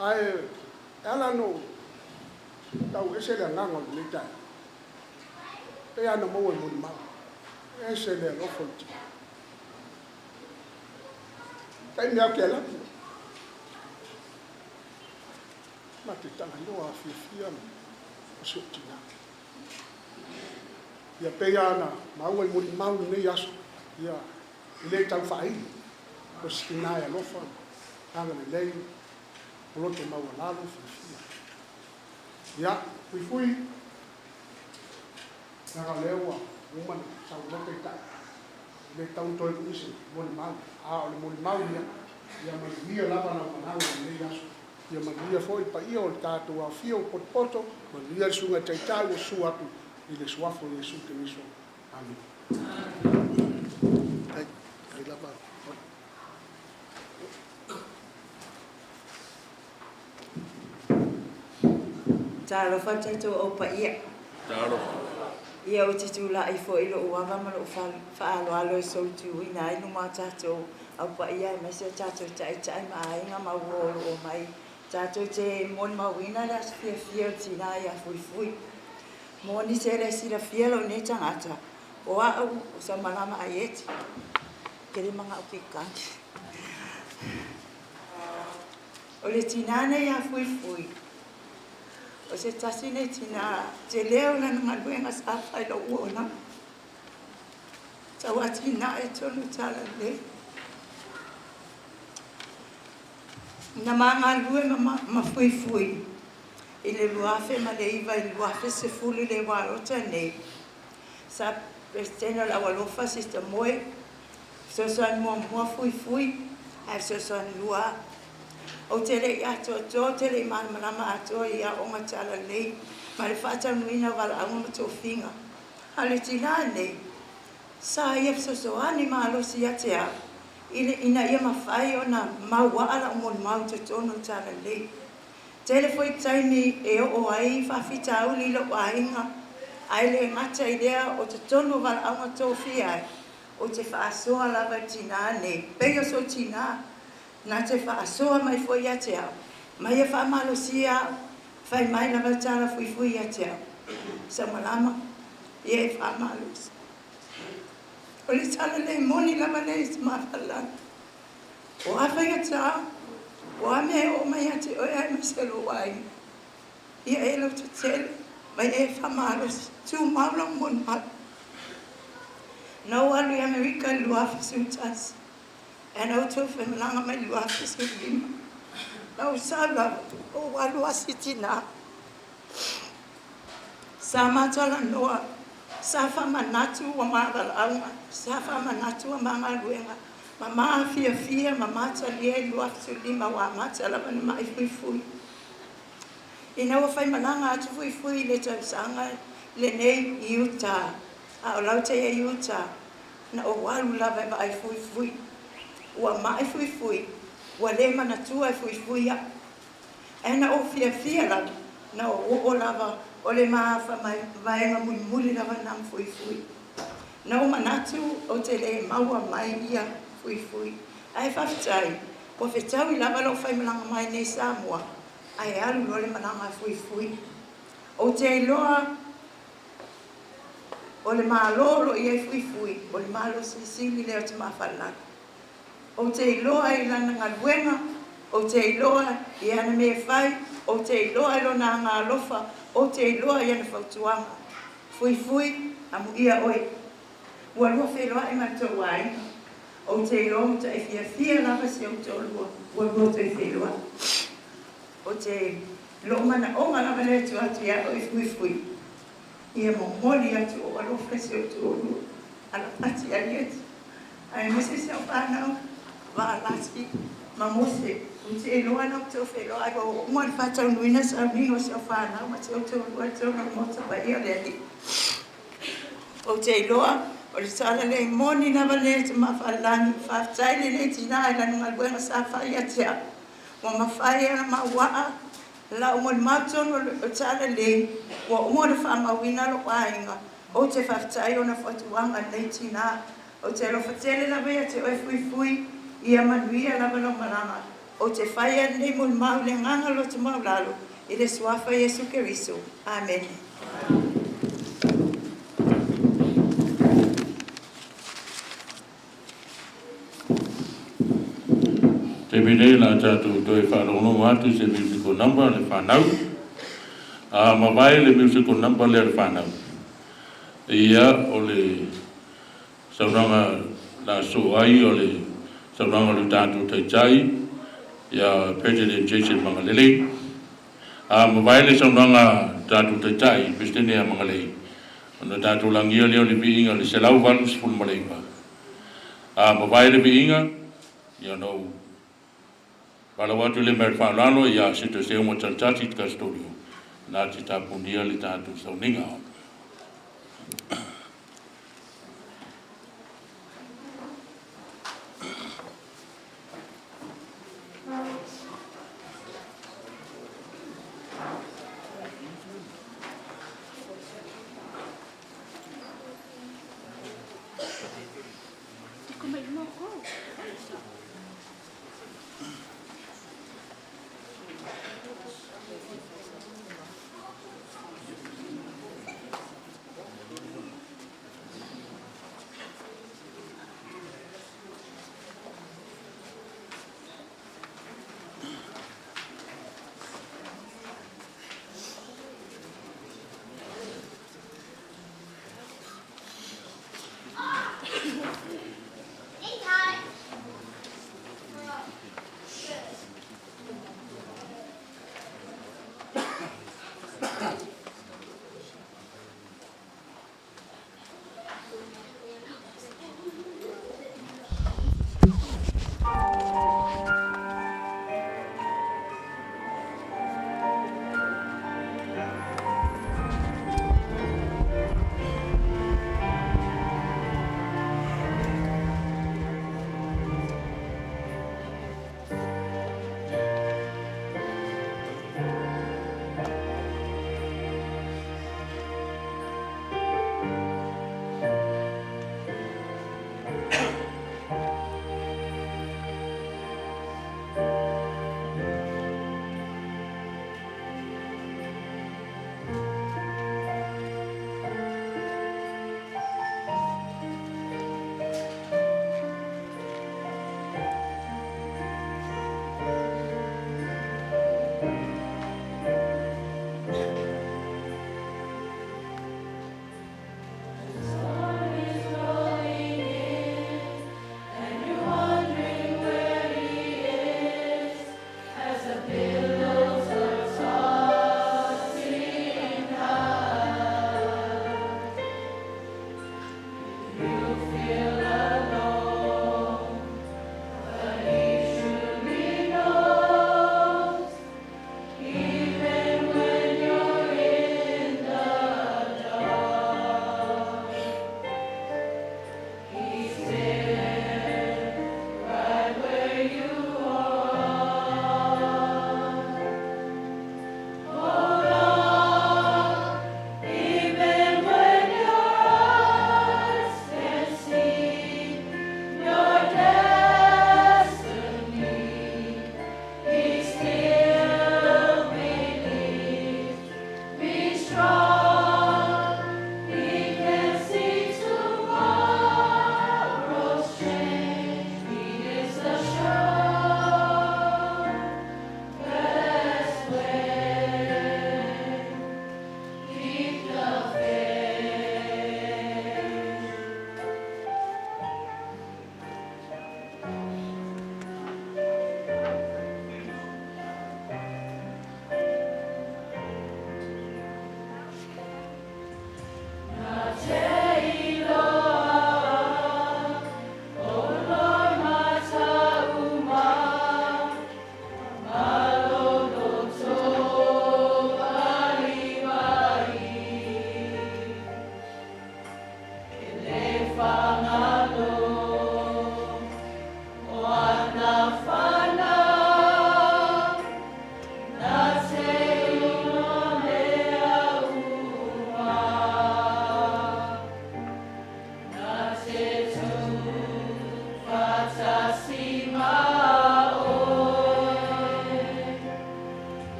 Ai. Ala no. Tau ese le nganga le tai. E ana mo e mo mau. Ese le lofolti. Tai mea ke la. Ma te tanga ino a fia o se tina. Ia pei ana maua i mori mau nei aso. Ia i le tau whai. O se tina e lofa. Anga le lei. O loto maua lalo fia. Ia, fui. Naka lewa. Umana, sa lote tai. Le tau toi kuisi, mori mau. A o le mori mau ia. Ia manuia lava na manau nei aso. Ia manuia foi pa ia o le tātou a fia o potpoto. Manuia le sunga teitai o su atu. I le suafo i le su te miso. Amen. Ai lava. Talo whatato o pa ia. Taro. Ia o te tūla i fo ilo o awa mara o whaalo alo e sou tu ina inu mā tātou au pa ia e mese tātou tai ma ainga ma uolo o mai. Tātou te moni mawina la fia o tina ia fui. Moni se le sila fia lo ne tangata. O au o sa malama a ieti. Kere mga o kikangi. O le tinane ia fui. O se tasine tina te leo na ngaluenga sa whai lo uona. Tau atina e tonu tala le. Na mga lue ma fui. I le luafe ma le iwa i luafe se fulu le warota nei. Sa prestena la walofa sista moe. Sosoan mua fui. Ai sosoan lua. O tele ato tele malama ato ia o matala nei ma le fata nuina wala au ma tofinga ale tinane sa ia sosoani ma lo sia tea ina ia mafai ona maua ala mo mau te tono tala nei tele foi taimi e o ai fa fita au li lo ainga ai le mata idea o te tono wala au ma tofia o te fa soa la tinane pe so tina na te whaasoa mai fwoi a te au. Mai e whaamalosia, whai mai na vatara fui a te au. Sa malama, ia e whaamalosia. O le tala le moni lama le is mawhalana. O a whai a te au, o a mea o mai a te oi ai maselo wai. Ia e lo te tele, mai e whaamalosia. Tu maula mon mal. Nau alu i Amerika luafi sutas. And I told him, "Lang may luas is him." Now sala o waluas itina. Sama tala noa. Safa manatu wa magal aunga. Safa manatu wa mangal luenga. Mama fia mama tali luas lima wa mata la ban mai fui. Ina wa fai malanga atu fui le ta sanga le nei Utah. A laute e Utah. Na o walu la ba ai fui. Ua mai fui, ua le manatua fui ya. Ena o fia la, na o lava, o le maafa maenga muli lava nam fui. Na o manatu o te le maua mai ia fui. Ai whaftai, o whetau I lava lo whai malanga mai nei Samoa, ai alu o le malanga fui. O te loa, o le mālolo i e fui fui, o le mālo sili leo te mawhalana. O te iloa i lana ngaluenga, o te iloa i ana me whai, o te iloa i lona ngā lofa, o te iloa i ana whautuanga. Fui fui, amu ia oi. Ua lua wheloa i matou ai, o te iloa muta e fia lava si o te olua, ua lua te wheloa. O te lo mana onga lava le tu atu ia o i fui fui. Ia mongoli atu o alofa si o te olua, ala pati a ieti. Ai mese se o whanau, wa lasi, ma mose, o te iloa na o te wheloa, ai o umar whatau nuina sa nino se o whanau, ma te o te olua te ona mota pa ia le ali. O te iloa, o le sala le moni lava le te mawhalani, whaftai le tina e lanu ngalbuenga sa whai atia. Wa mawhai ana mawaa, la umar matono o sala le, wa umar whamawina lo ainga, o te whaftai o na whatuanga le tina, o te alofatele lava ia te oe fui fui, ia manuia lava lo maranga, o te whaia le mul mau le nganga lo te maulalo, i le suafa Yesu Keriso. Amen. Te mene la tātou toi whanongo atu se musical number le whanau. Mawai le musical number le whanau. Ia o le sauranga la so ai o le sauranga le tātou tai tai. Ia President Jason Mangalele. Mawai le sauranga tātou tai tai, Pestene a Mangalele. Ona tātou langia leo le biinga le selau walu sifun maleipa. Mawai le biinga, ia no Pala watu le mer whanalo ia sito se umo tantati tika studio. Nā te tapunia le tātou sauninga.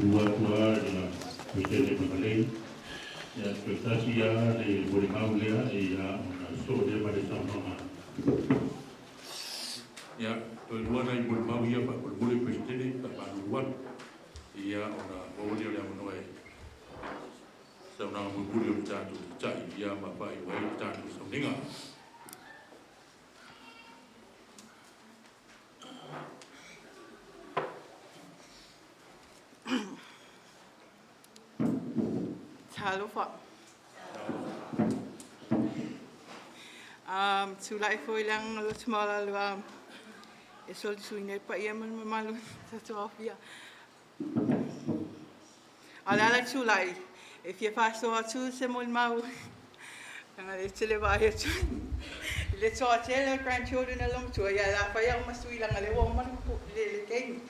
tua tua ya kuitele makalei ya kuitasi ya le bori maulea ya ona so de mare sa mama ya to luana I bori mau ya pa bori kuitele pa pa luan ya ona bori le monoe sa na mo bori o tatu tai ya ma pai wai tatu so ninga Talofa. Tulai foi lang lo smala lo e sol suine pa ia man malu sa tofia. Ala tulai if you pass over to se mol mau kanga le tele vai tu le so tele grandchildren along to ya la fa ya masui lang le wo man le keng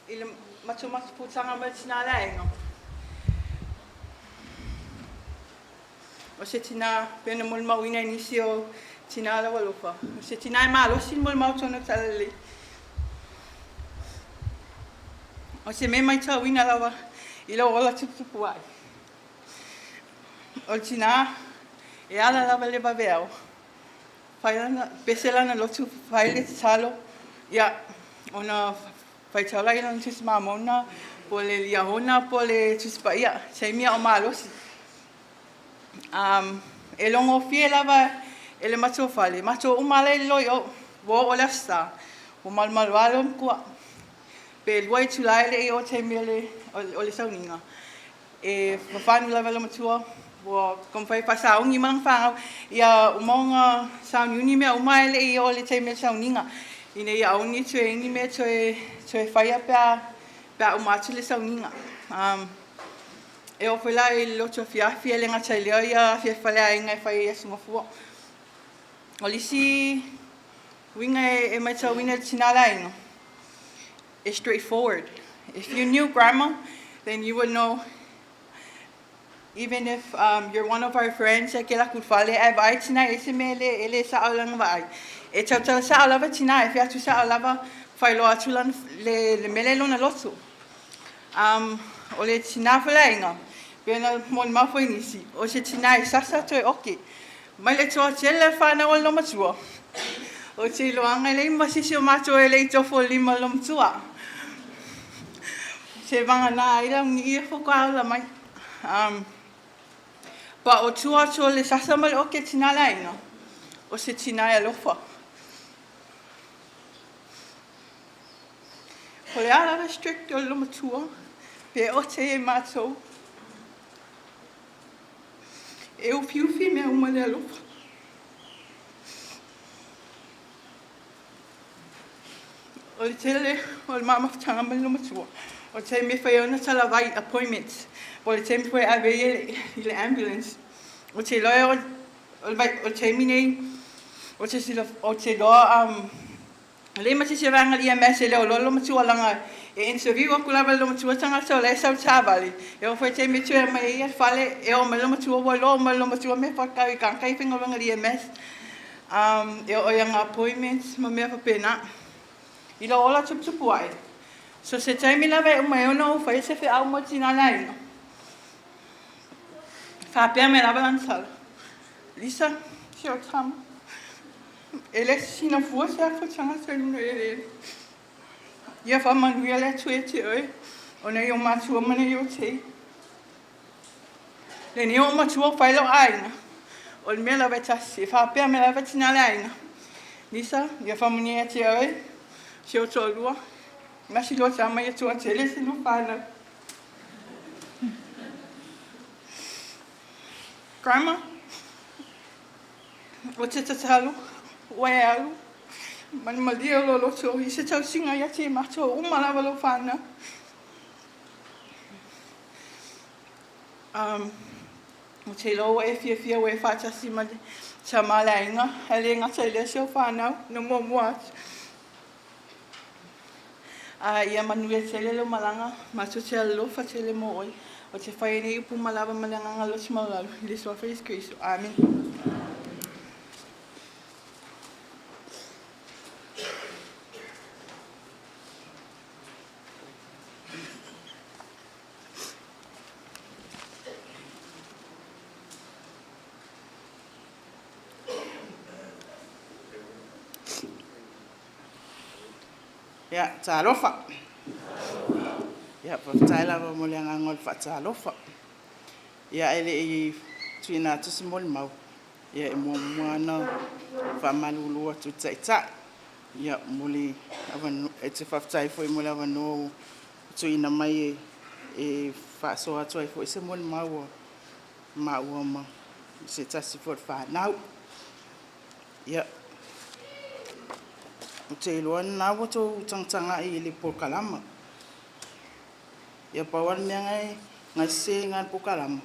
il macho mas putanga ma tina lengo o se tina pena mol mau ina inisio tina la walofa o se tina malo sin mol mau tono tale o se me mai tau ina lava ilo ola tupu ai o tina e ala lava le babeo fai ana pesela na lotu fai le talo ya ona fai tala ina tus mamona pole liahona pole tus paia sei mia o malosi e longo fie lava ele macho fale macho umale loyo wo ola sta o mal malwalo kwa pe luai tulai le o te mele o le sauninga e fafanu lava lo matua wo kom fai pasa ungi mang fa ya umonga sauni me umai le o le te mele sauninga ine ya ungi tue ingi me tue fai pa umatu le sauninga e o fela i loto fia le ngata leo ia fia fala inga fai asunga fu o lisi winga e mai tau winga tinala inga it's straightforward. If you knew grandma, then you would know. Even if you're one of our friends, que la culpable vai tina ese mele ele sa alang vai. E tau sa alava tina if you sa alava fai lo atulan le mele lo na lotu. O le tina falainga. Pena mon ma foi nisi. O se tina sasa toi okay. Mai le toa tele fa na o lo matua. O te lo anga le masisi o matua ele tofo lima lo matua. Se vanga na ira ngi fo ka la mai pa o tua so le sasa mal o ke tina la ina o se tina ya lofa o le ala restrict o lo matua pe o te mato e o fiu fi me uma le lofa o le tele o le mama tanga mal lo matua o te me fai ona tala vai appointments o le te me fai ave i le ambulance o te loa o te mine o te sila o te loa le ma te vanga li ms le o lolo matua langa e interview o kula lo matua tanga so le sau tabali e o fai te me tue mai e fale e o lo matua o lo matua me fa kai kan kai finga langa li ms e o yang appointments ma me fa pena i lo ola tupu ai. So se taimi lava o mai ona o fai se fe au mo tina lai. Fa pe me lava lansala. Lisa, si o tam. Ele sina fu se a fa tanga se no ele. Ia fa manu ia le tue te oi. Ona i o matu o mana i o te. Le ni o matu o fai lo aina. O le me lava tasi. Fa pe me lava tina lai. Lisa, ia fa mani e te oi. Si o tolua. Masi lo sama ia tua tele se no pana. Grandma, o te tatalo, o e alu, mani malia lo loto, i se tau singa ia te mato, o malawa lo whana. O te loa e fia o e whātasi ma te malainga, hele ngata i le se o whanau, no mo muat. Ia manue tele lo malanga, mato te alofa tele mo oi. O te whai nei upu malawa malanga ngalo te maulalu. I le soa Jesu Kristo. Amen. Ia, talofa. Ia, papatai lava mo le angangol whaatalofa. Ia, ele i tuina tusi moli mau. Ia, e mua ana whamalulu atu taitai. Ia, moli, e te whaftai foi moli avano tuina mai e whaaso atu ai foi se moli mau ma se tasi for whanau. Ia, o te iloan nā wato tangtanga i le pokalama. Ia pawan mea ngai se ngai pokalama.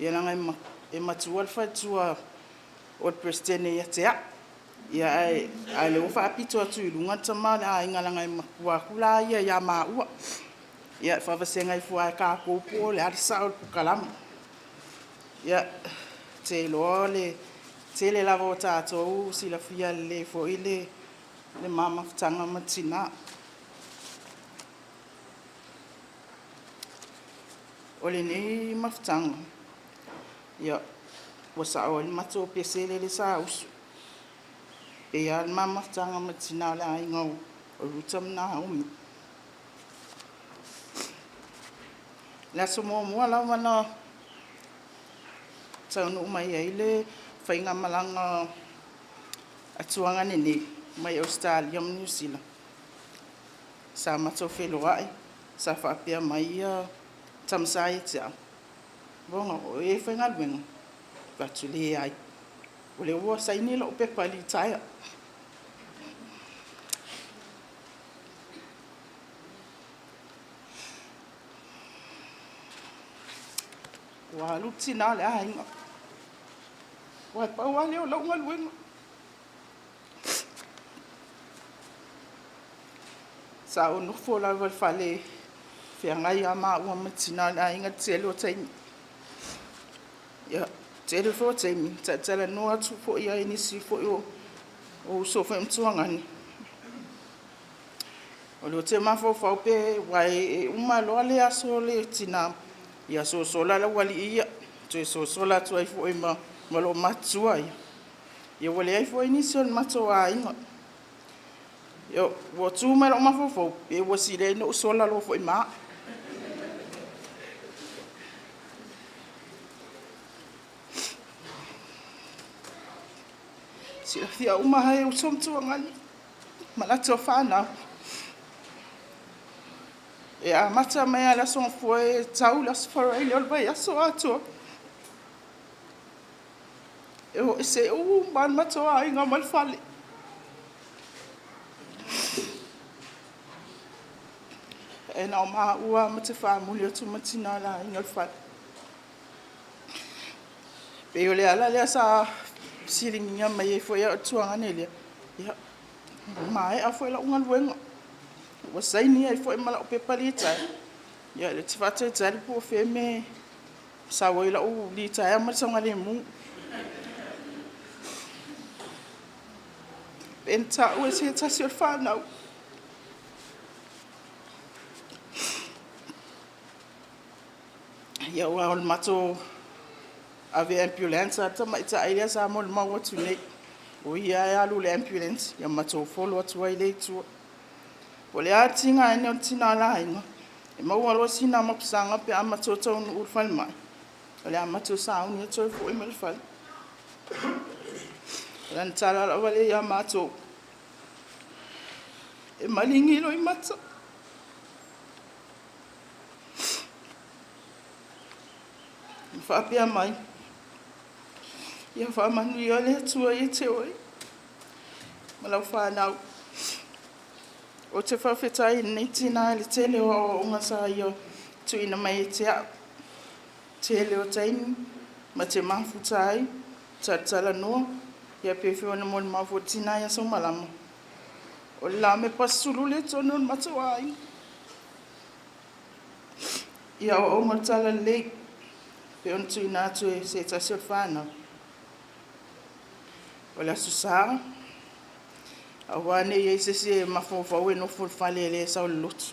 Ia na ngai e matual whaitua o presidente ia tea. Ia ai le ufa apito atu i lunga tama a inga ngai makua kula ia maua. Ia whawase ngai fua ka kōpō le arisa o pokalama. Ia te iloa te le lava o tātou sila fia le fo i le mamafutanga matina. O le nei mafutanga. Ia, wasa o le mato pese le sa usu. E ia le mamafutanga matina le ainga o rutam na umi. Le aso mua la wana taunu umai ai le whainga malanga atuanga nene mai Australia ma New Zealand. Sa mato whelo ai, sa whapea mai tamsai tia. Bonga o e whainga luenga, watu le ai. O le ua saini la upe pali taia. Wa luti na le ainga. Wa pa wa leo la unga luenga. Sa o no fola wal fale fia ngai ama ua matina le ainga tele o taimi. Ya, tele fo taimi. Tala no atu fo ia inisi fo o sofa mtuangani. O le te mafo faupe wai uma loa le aso le tina. Ia so sola la wali ia. Tue so sola tu ai fo ima malo matua ia. Ia wale ai fo inisi on matua inga. Yo, wo tu mai lo mafofo, e wo sile no sola lo fo ima. Sila fia uma hai o somtu ngani. Malato fana. E a mata mai ala son fo e tau la sfora ile ol vai aso ato. E o se o man mato ai ngamal fale. E na o maa ua ma te whaamuli o tu matina la inga whai. Pe o le ala lea sa siringia mai e fwoi a tuanga ne lea. Ia, mai a fwoi la unga luenga. Wa saini e fwoi mala o pepari tai. Ia, le te whata e tari po whee me sa wai la u li tai a marisanga le mu. Penta ue se tasi o whanau. Ia ua o le mato ave ambulance ata mai ta ai sa mo le mau atu nei. O ia e alu le ambulance ia mato folo atu ai le tua. O le atinga ene o tina la inga. E mau alo sina mapusanga pe amato tau nu urfal mai. O le amato sa uni atu fo i malfal. Lan tala la wale ia mato. E malingi lo i mata. Whapea mai. Ia whamanu i ole atua i te oi. Malau whanau. O te whawhetai nei tina le tele o unga sa i o tuina mai e te au. Tele o taini, ma te mafutai, tatala noa, ia pewhiwa na moni mafu tina ia so malama. O la me pasulu le tono matuai. Ia o onga tala lei. Pe on tu ina tu se ta se fana. Ola susa. Awane ye se mafofo we no ful fale le sa lot.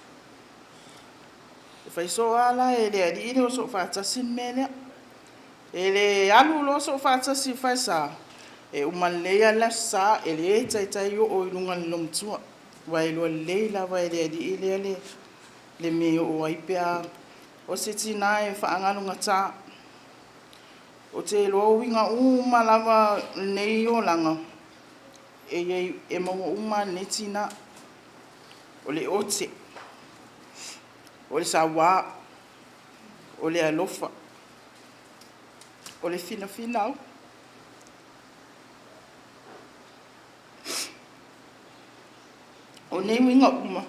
Fa so ala e le di no so fa ta sin mele. Ele alu lo so fa ta si fa sa. E uman le ya la sa ele tai tai yo o lunga lom tu. Wai lo le la vai le di le me o ai pea o se tina e whaangano ngata o te lo winga uma lava nei o langa e mongo uma ne tina o le ote o le sawa o le alofa o le fina au o nei winga uma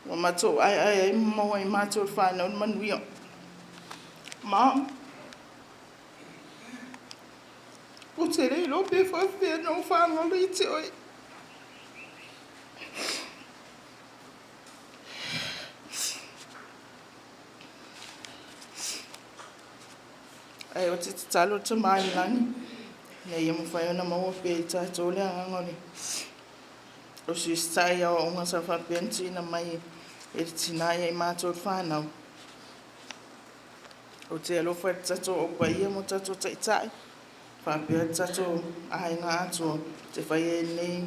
wa mato ai mo ai mato fa no manuia ma o te re lo pe fa fe no fa no le te oi ai o te talo te mai lani nei mo fa na mo pe ta to le ngoni o si stai o nga sa fa penti na mai e tina e mato fa na o te lo fa tato o pa ia mo tato tai fa pe tato ai nga ato te fa e nei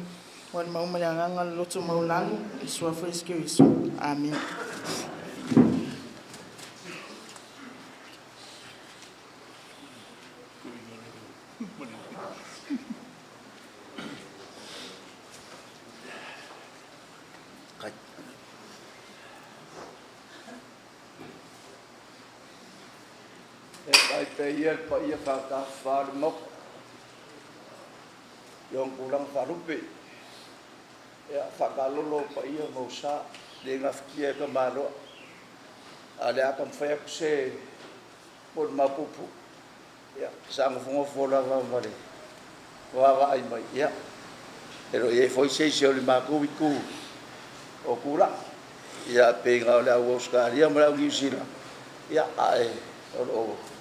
wan mau malanga nga loto mau lalu e sua fa iso amen Ai pe ia pa ia ka fa mo yong pulang farupe ya fa kalolo pa ia mo sa de nga fkia ka maro ale akam fa se por mapupu ya sang fongo fola va vale wa ai mai ya pero ye foi se le maku ku o kula ya pe nga le Oscar ya mo New Zealand ya ai o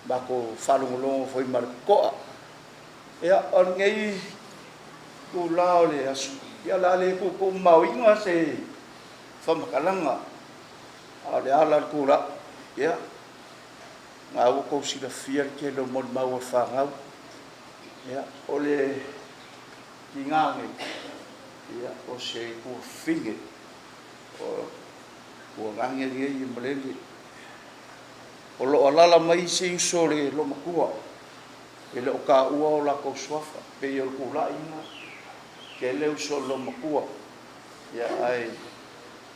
bako falungulongo foi marcoa ya on ngai ku lao le asu ya la le ku mauinga se famakalanga ale ala kula ya ngau ko sila fier ke lo mod mau fa ngau ya ole kingange ya o se ku finge o ngange ye mlele o lo alala mai se sole lo makua ele o ka ua o la ko swafa pe yo ku la ina ke le so lo makua ya ai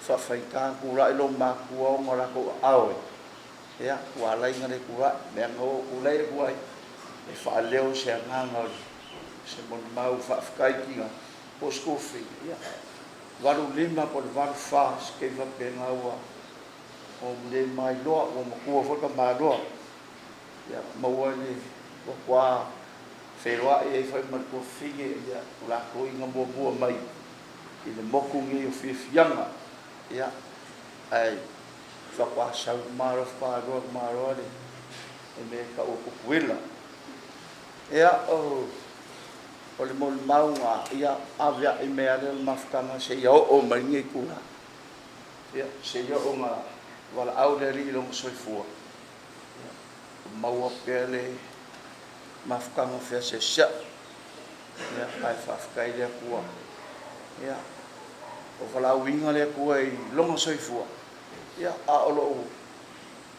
fa fa ka ku la lo makua o la ko awe ya wa la ina le ku wa me ngo ku le ku ai e fa le o se nganga se mon mau fa kai kinga o skofi ya varu lima por varu fa ke va pe ngawa o le mai loa o makua fo ka ma loa ya mawani o kwa feroa e foi mar ko finge ya la ko inga bo mai i le moku ngi o fianga ya ai fa kwa sa maro le e me ka o kuela ya o le mol maunga ya avia i me ale mafkanga se yo o mai kula ya se yo o ma wala au le ri long soi fu mau pele mafkanga fe se sha ya ai fa kai le ku ya o wala winga le ku ai long soi fu ya a o lo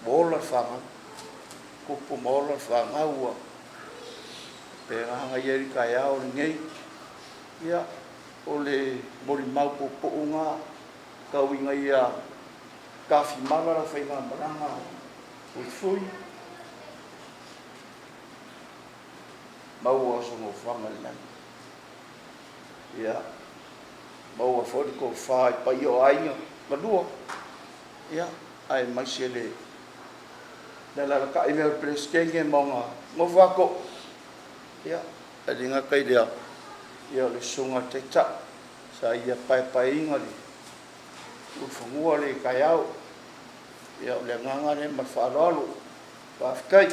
bola fa ku pu mola fa ngau pe nga ye ka ya o ngai ya o le boli mau pu unga ka winga ya kafi mala la fai maranga o fui mau o so no fanga la ya mau o fodi ko fai pa yo ai ma duo ya ai ma sele dala ka i me preskenge monga mo vako ya adinga kai dia ya le sunga teta sa ia pai ngali o fungua le kaiau ya le nganga le mafalalu pa kai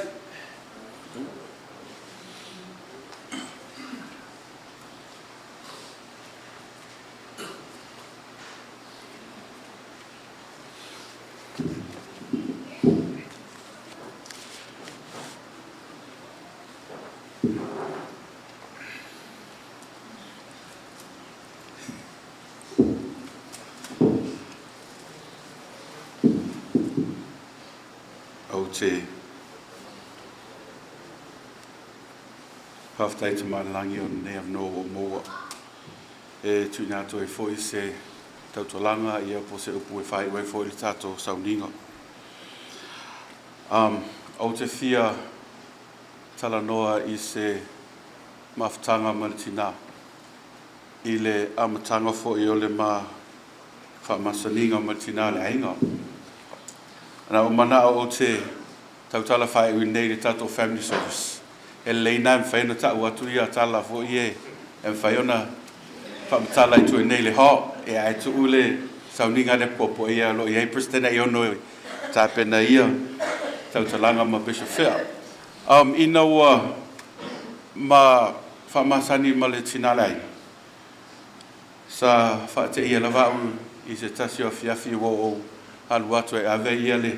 te haftai te malangi o ne no mo e tu na to e foi se tautolanga ia po se upu e fai wai foi le tato sauninga. O te fia talanoa i se maftanga malitina i le amatanga fo i o le ma whamasaninga malitina le ainga. Ana o mana o te tautala fai ui nei le tato family service. E leina e mwhaina ta uatu ia tala fo i e mwhai ona whamatala i tu e nei le ho e ai tu ule sauninga le popo ia lo i hei prestena i ono ta pena ia tautalanga ma Bishop Fair. Ina ua ma whamasani ma le tinalai. Sa whaate ia la vau i se tasi o fiafi o halu atu e ave ia le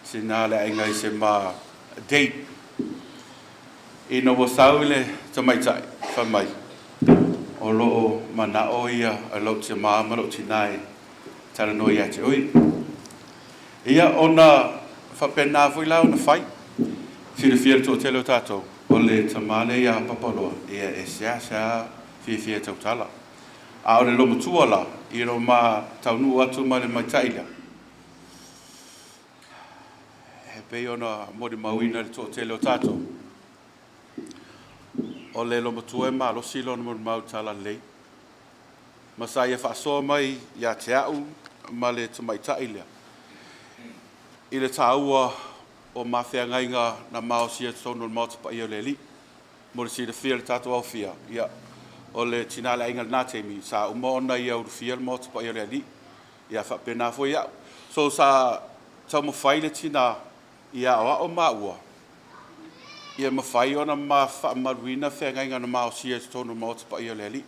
tinale ainga i se ma date. Ina ua saule tamaitai, whamai. O loo mana o ia a lau te maa ma lau tinai tala noi ate oi. Ia ona whapena fui lau na whai. Fira fia tō telo tātou. O le tamale ia papaloa. Ia e sea fia tautala. A o le lomo tuala. I ro ma taunu atu ma le maitailia. He pei ona mori mauina le tō telo tātou. O le lomo tua e ma lo silo na mori mau tala lei. Masa ia whaasoa mai ia te au ma le tamaitailia. I le tāua o mawhea ngainga na mao sia tonu mauta pa ia le li. Mori si le fia le tātou au fia. Ia o le tinale ainga nā teimi. Sa umaona ia uru fia le mauta pa ia le li. Ia whapena fo ia. So sa tau mawhai le tina ia o maua. Ia mawhai ona ma whaamaruina whea ngainga na mao sia tonu mauta pa ia le li.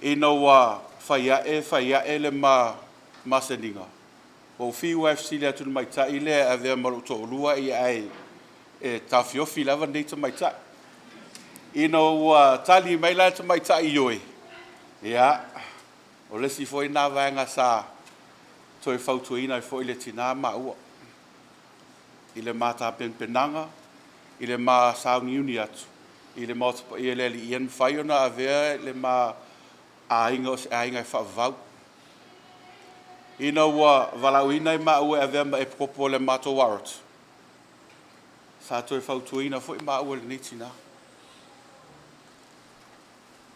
Ina wa whaiae le maseninga. O fiu FC le atu mai tai le a vea maru to lua I ai e tafiofi lava nei te mai tai. Ino tali mai la te mai tai ioi. Ia, o le si foi nā vanga sa toi fautuina I foi le tina maua. I le mata penanga, I le ma sauni uni atu. I le mata I le li ian whaiona a vea le ma ainga o se ainga I whaavau. Ina ua walauina I maua e vea ma e popo le mato warot. Sa toi fautuina fo I maua le nitina.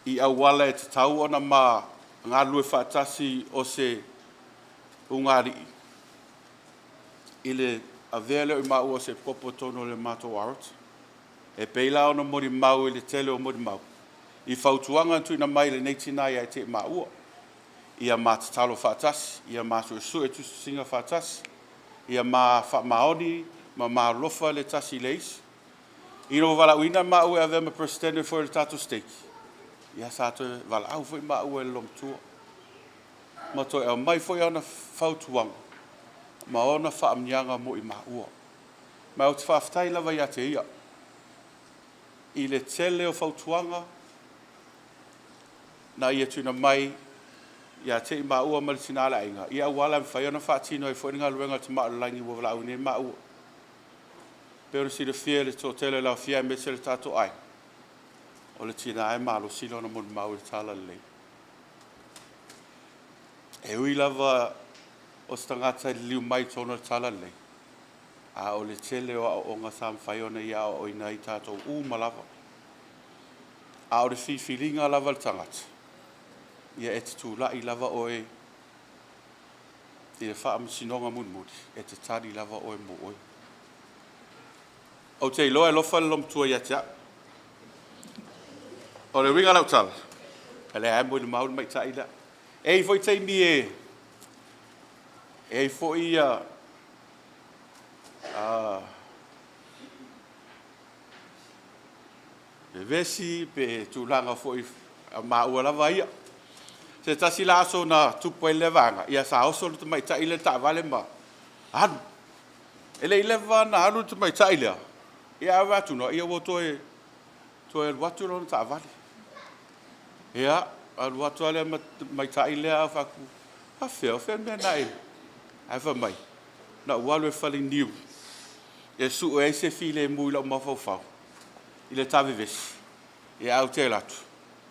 I awala e te tau ona ma ngā lue whaatasi o se ungari. I le avele I maua se popo tono le mato warot. E peila ona mori mau I le tele o mori mau. I fautuanga tu ina mai le nitina I te maua. Ia matatalo whaatasi, ia mātu su e tusu singa whaatasi, ia mā whaamaoni, mā lofa le tasi leis. Ino wala uina mā ue a vema presidente for le tato steki. Ia sato wala au fwoi mā ue le lom tua. Ma toi au mai fwoi ana whautuanga. Ma ona whaamnianga mo I mā ua. Ma au te whaaftai lawa ia te ia. I le tele o whautuanga, na ia tuna mai, ia te ma ua mal sinala inga ia wala fa ia na fa tino I fo nga luenga te ma langi wo la une ma ua pero si le fiel to tele la fia me se tato ai o le tina ai ma lo silo na mon ma o tala le e ui lava o stanga ta liu mai tona tala le a o le tele o nga sam fa ona ia o ina I tato u malava a o le filinga lava tangata ia e te tūla I lava oe I le wha amasinonga munmuri e te tari lava oe mo oe. O te iloa e lofa le lomtua ia tea. O le ringa lau tala. E le aemo I le mauri mai ta ila. E I foi teimi e I foi pe vesi pe tūlanga foi ma ua lava ia. Se tasi la aso na tupu e levanga. Ia sa oso le mai ta ile ta vale ma. Anu. Ele ileva na anu te mai ta ile. Ia watu no. Ia wo toe watu lo ta vale. Ia al watu ale mai ta ile a faku. A feo me na e. A fa mai. na ua le fali niu e su e se file mui la ma fau i le tave vesi e au te latu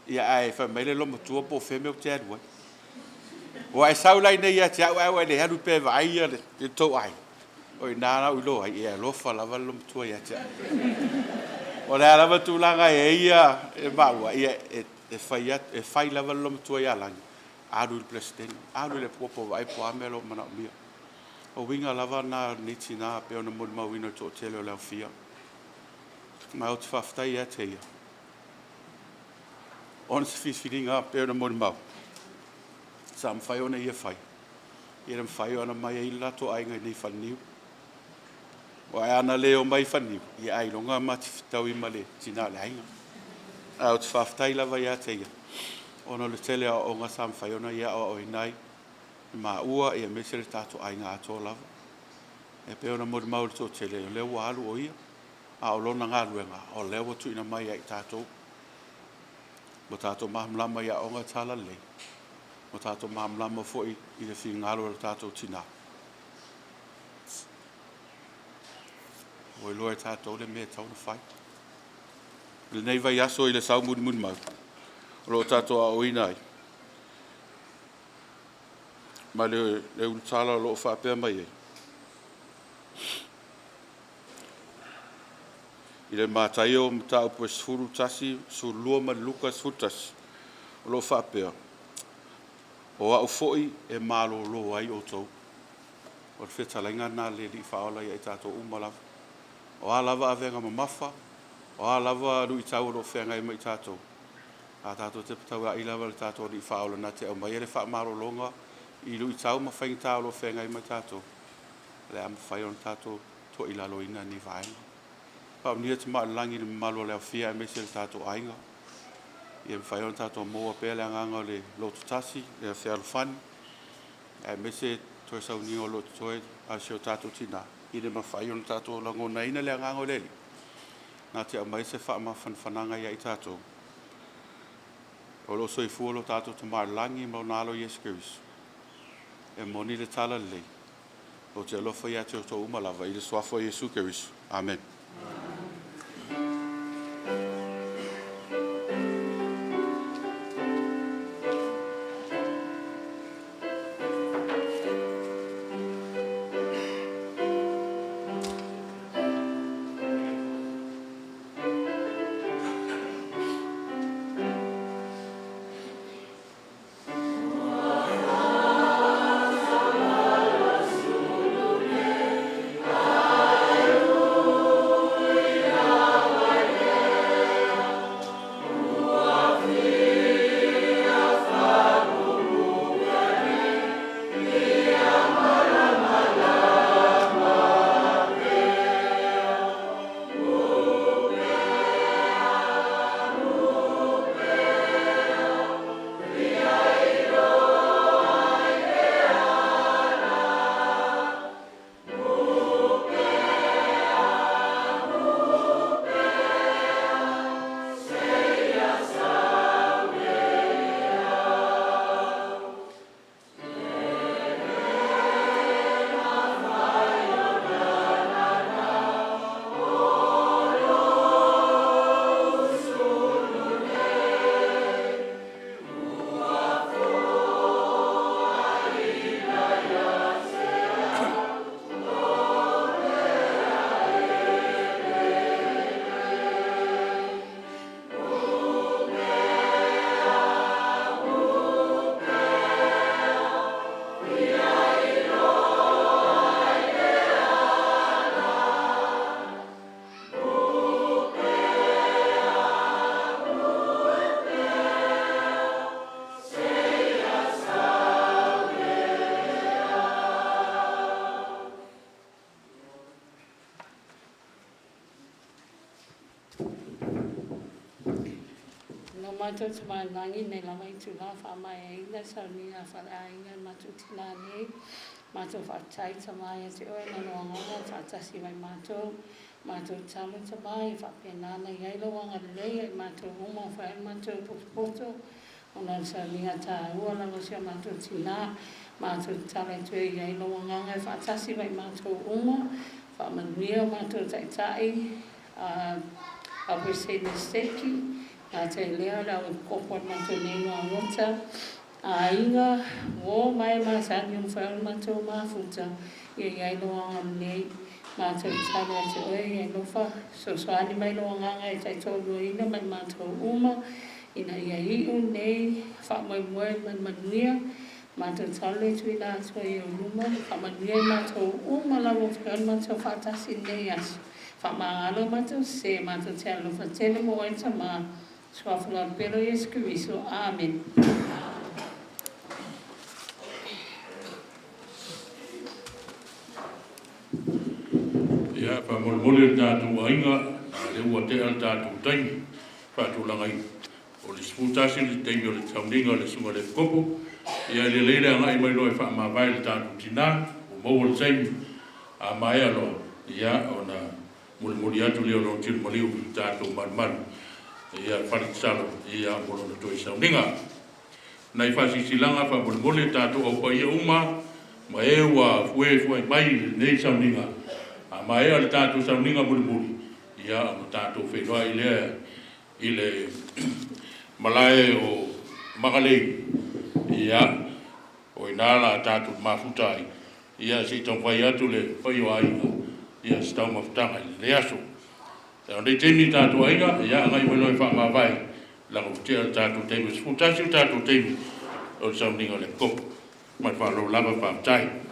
ia ai fa mele lo motua po feme o te adua o ai saulai nei ia te au au e le hanu pe vai ia le tau ai o i nana ulo ai ia lo fa lava lo motua ia te o le lava tu langa e ia e maua ia e fai lava lo motua ia langi aru le president aru le popo vai po amelo mana mia o winga lava na nitina pe ona mo mawino to tele o la fia ma o te whaftai ia te ia. On se whiwhiringa pe ona mo mau. Sa mwhai ona ia whai. Ia mwhai ona mai e ila to ainga nei whaniu. O ai ana leo mai whaniu. Ia ai longa mati whitau i male tina le ainga. A o te whaftai lava ia te ia. Ona le tele a onga sa mwhai ona ia o inai. Ma ua ia mesere tato ainga ato lava. E pe ona mo mau le to tele. Leo alu o ia. A o lona ngā ruenga, o leo tu ina mai ai tātou. Mo tātou mahamlama ia onga tala lei. Mo tātou mahamlama foi i le whi ngāro le tātou tina. O i loa tātou le mea tauna whai. Le nei vai aso i le sau muni muni mau. O lo tātou a oina ai. Ma le ulutala lo o whapea mai ei. I le mātai o mta upo e sfuru tasi, su lua ma luka sfuru tasi. O lo whapea. O au foi e malo lo ai o tau. O le whetalainga nā le li whaola i tātou umalawa. O a lava avenga ma mafa. O a lava rui tau o whenga i mai tātou. A tātou te patau a i lava le tātou li whaola nā te au mai e le wha maro longa. I rui tau ma whaingi tau o whenga i mai tātou. Le am whai on tātou to i lalo ina ni vaenga. Pa unia te maa langi le malo leo fia e mese le tātou ainga. Ia mwhai on tātou moa pēle anganga le lotu tasi, le fea alufani. E mese toi sau ni o lotu toi a seo tātou tina. I le mawhai on tātou lango na ina le anganga o leli. Nā te au mai se wha ma whanwhananga ia i tātou. O lo soi fuolo tātou te maa langi mo nalo Yesu Kirisu. E moni le tala lei. O te alofa ia te o tō umalava i le swafo Yesu Kirisu. Amen. Mātou te mānangi nei la mai tu la wha mai e ina sau ni a whare a inga mātou tina nei. Mātou whatai ta mai e te oe na noa ngana whatasi mai mātou. Mātou tamu ta mai e whapenana i eilo wanga lei e mātou huma whae mātou poto. Ona sau ni a tā ua lava sia mātou tina. Mātou tale tue i ai loa nganga e whaatasi mai mātou uma, whaamanuia mātou taitai, a Brisene Seki, a te lea lau e kopon mātou nenua ngota, a inga, o mai mātangi whao mātou māfuta, i ai loa ngam nei, mātou tale ate oe i ai lofa, so soani mai loa nganga e tai tōru ina mai mātou uma, ina ia iu nei, whaamai man manuia, mātou tale tui nā atua i o luma, whaamanuia mātou uma lawa whao mātou whaatasi nei asu. Whamangalo mātou se mātou te alofa tele mo e tamā. Swafula pero Yesu Kristo. Amen. Ia, whamolmole tātou ainga, le ua te al tātou taimi, whātulangai. O le sputasi le teimi o le taundinga le sunga le kopo, ia le leile angai mai loe whaamawai le tātou tina, o mau le taimi, a mai alo, ia o na muli atu leo no tiri maliu tātou manu, ia wharitalo, ia molo na toi saundinga. Nei whasisilanga whamolmole tātou au pai uma, ma e ua fue mai nei saundinga, a mai ale tātou saundinga muli, ia o tātou whenua i le malae o magalei, ia o inala tātou mafutai, ia si tau whai atu le whai o aina, ia si tau mafutanga i le aso. Tau nei teimi tātou aina, ia ngai mai loi whaamawai, lango tia tātou teimi, sputasi tātou teimi, o saundinga le kopo, mai whalo lava whaamtai.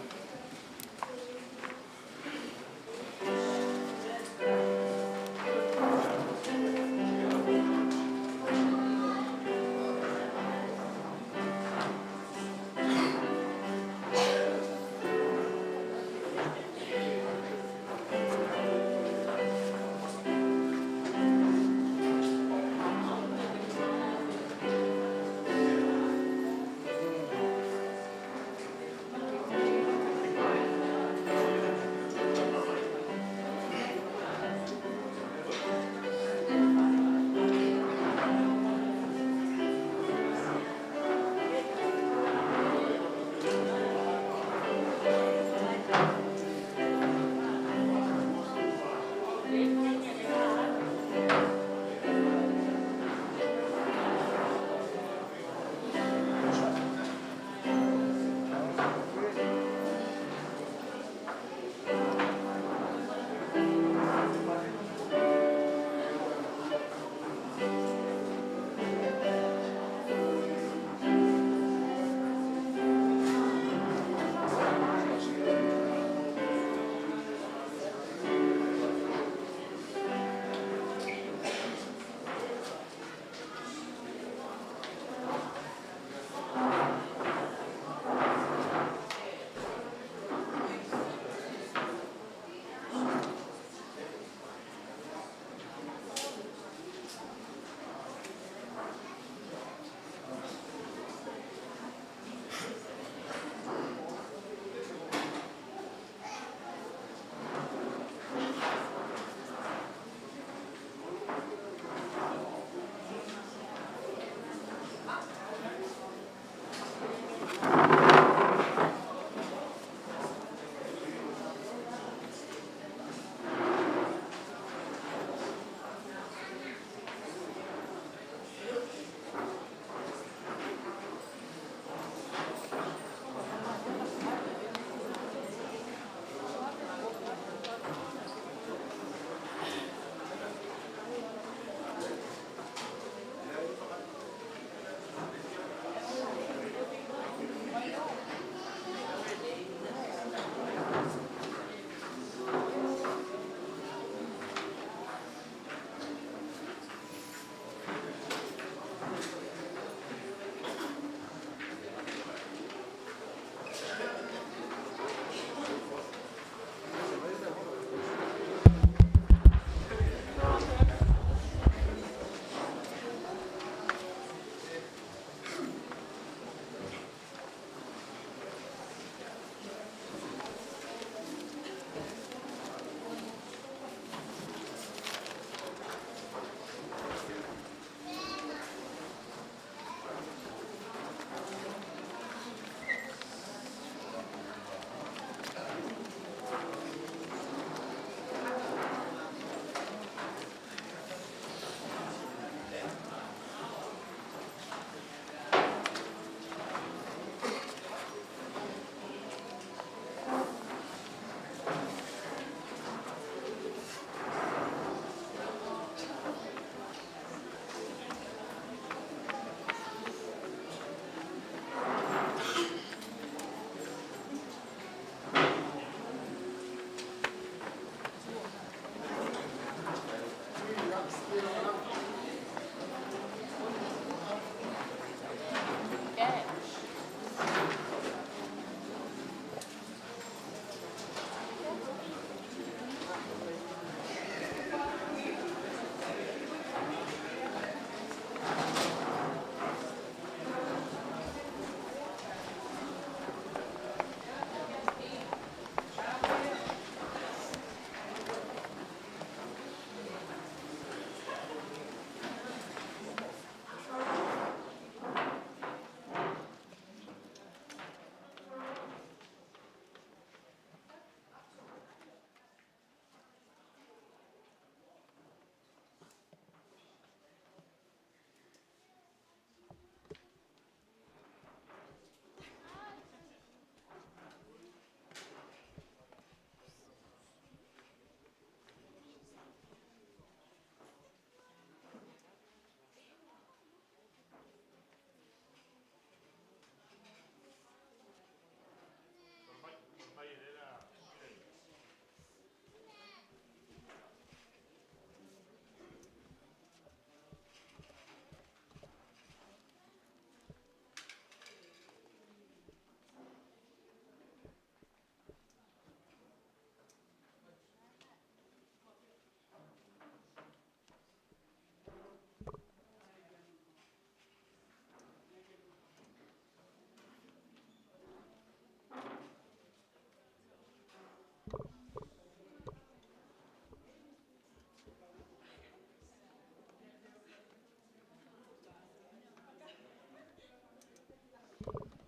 Thank you.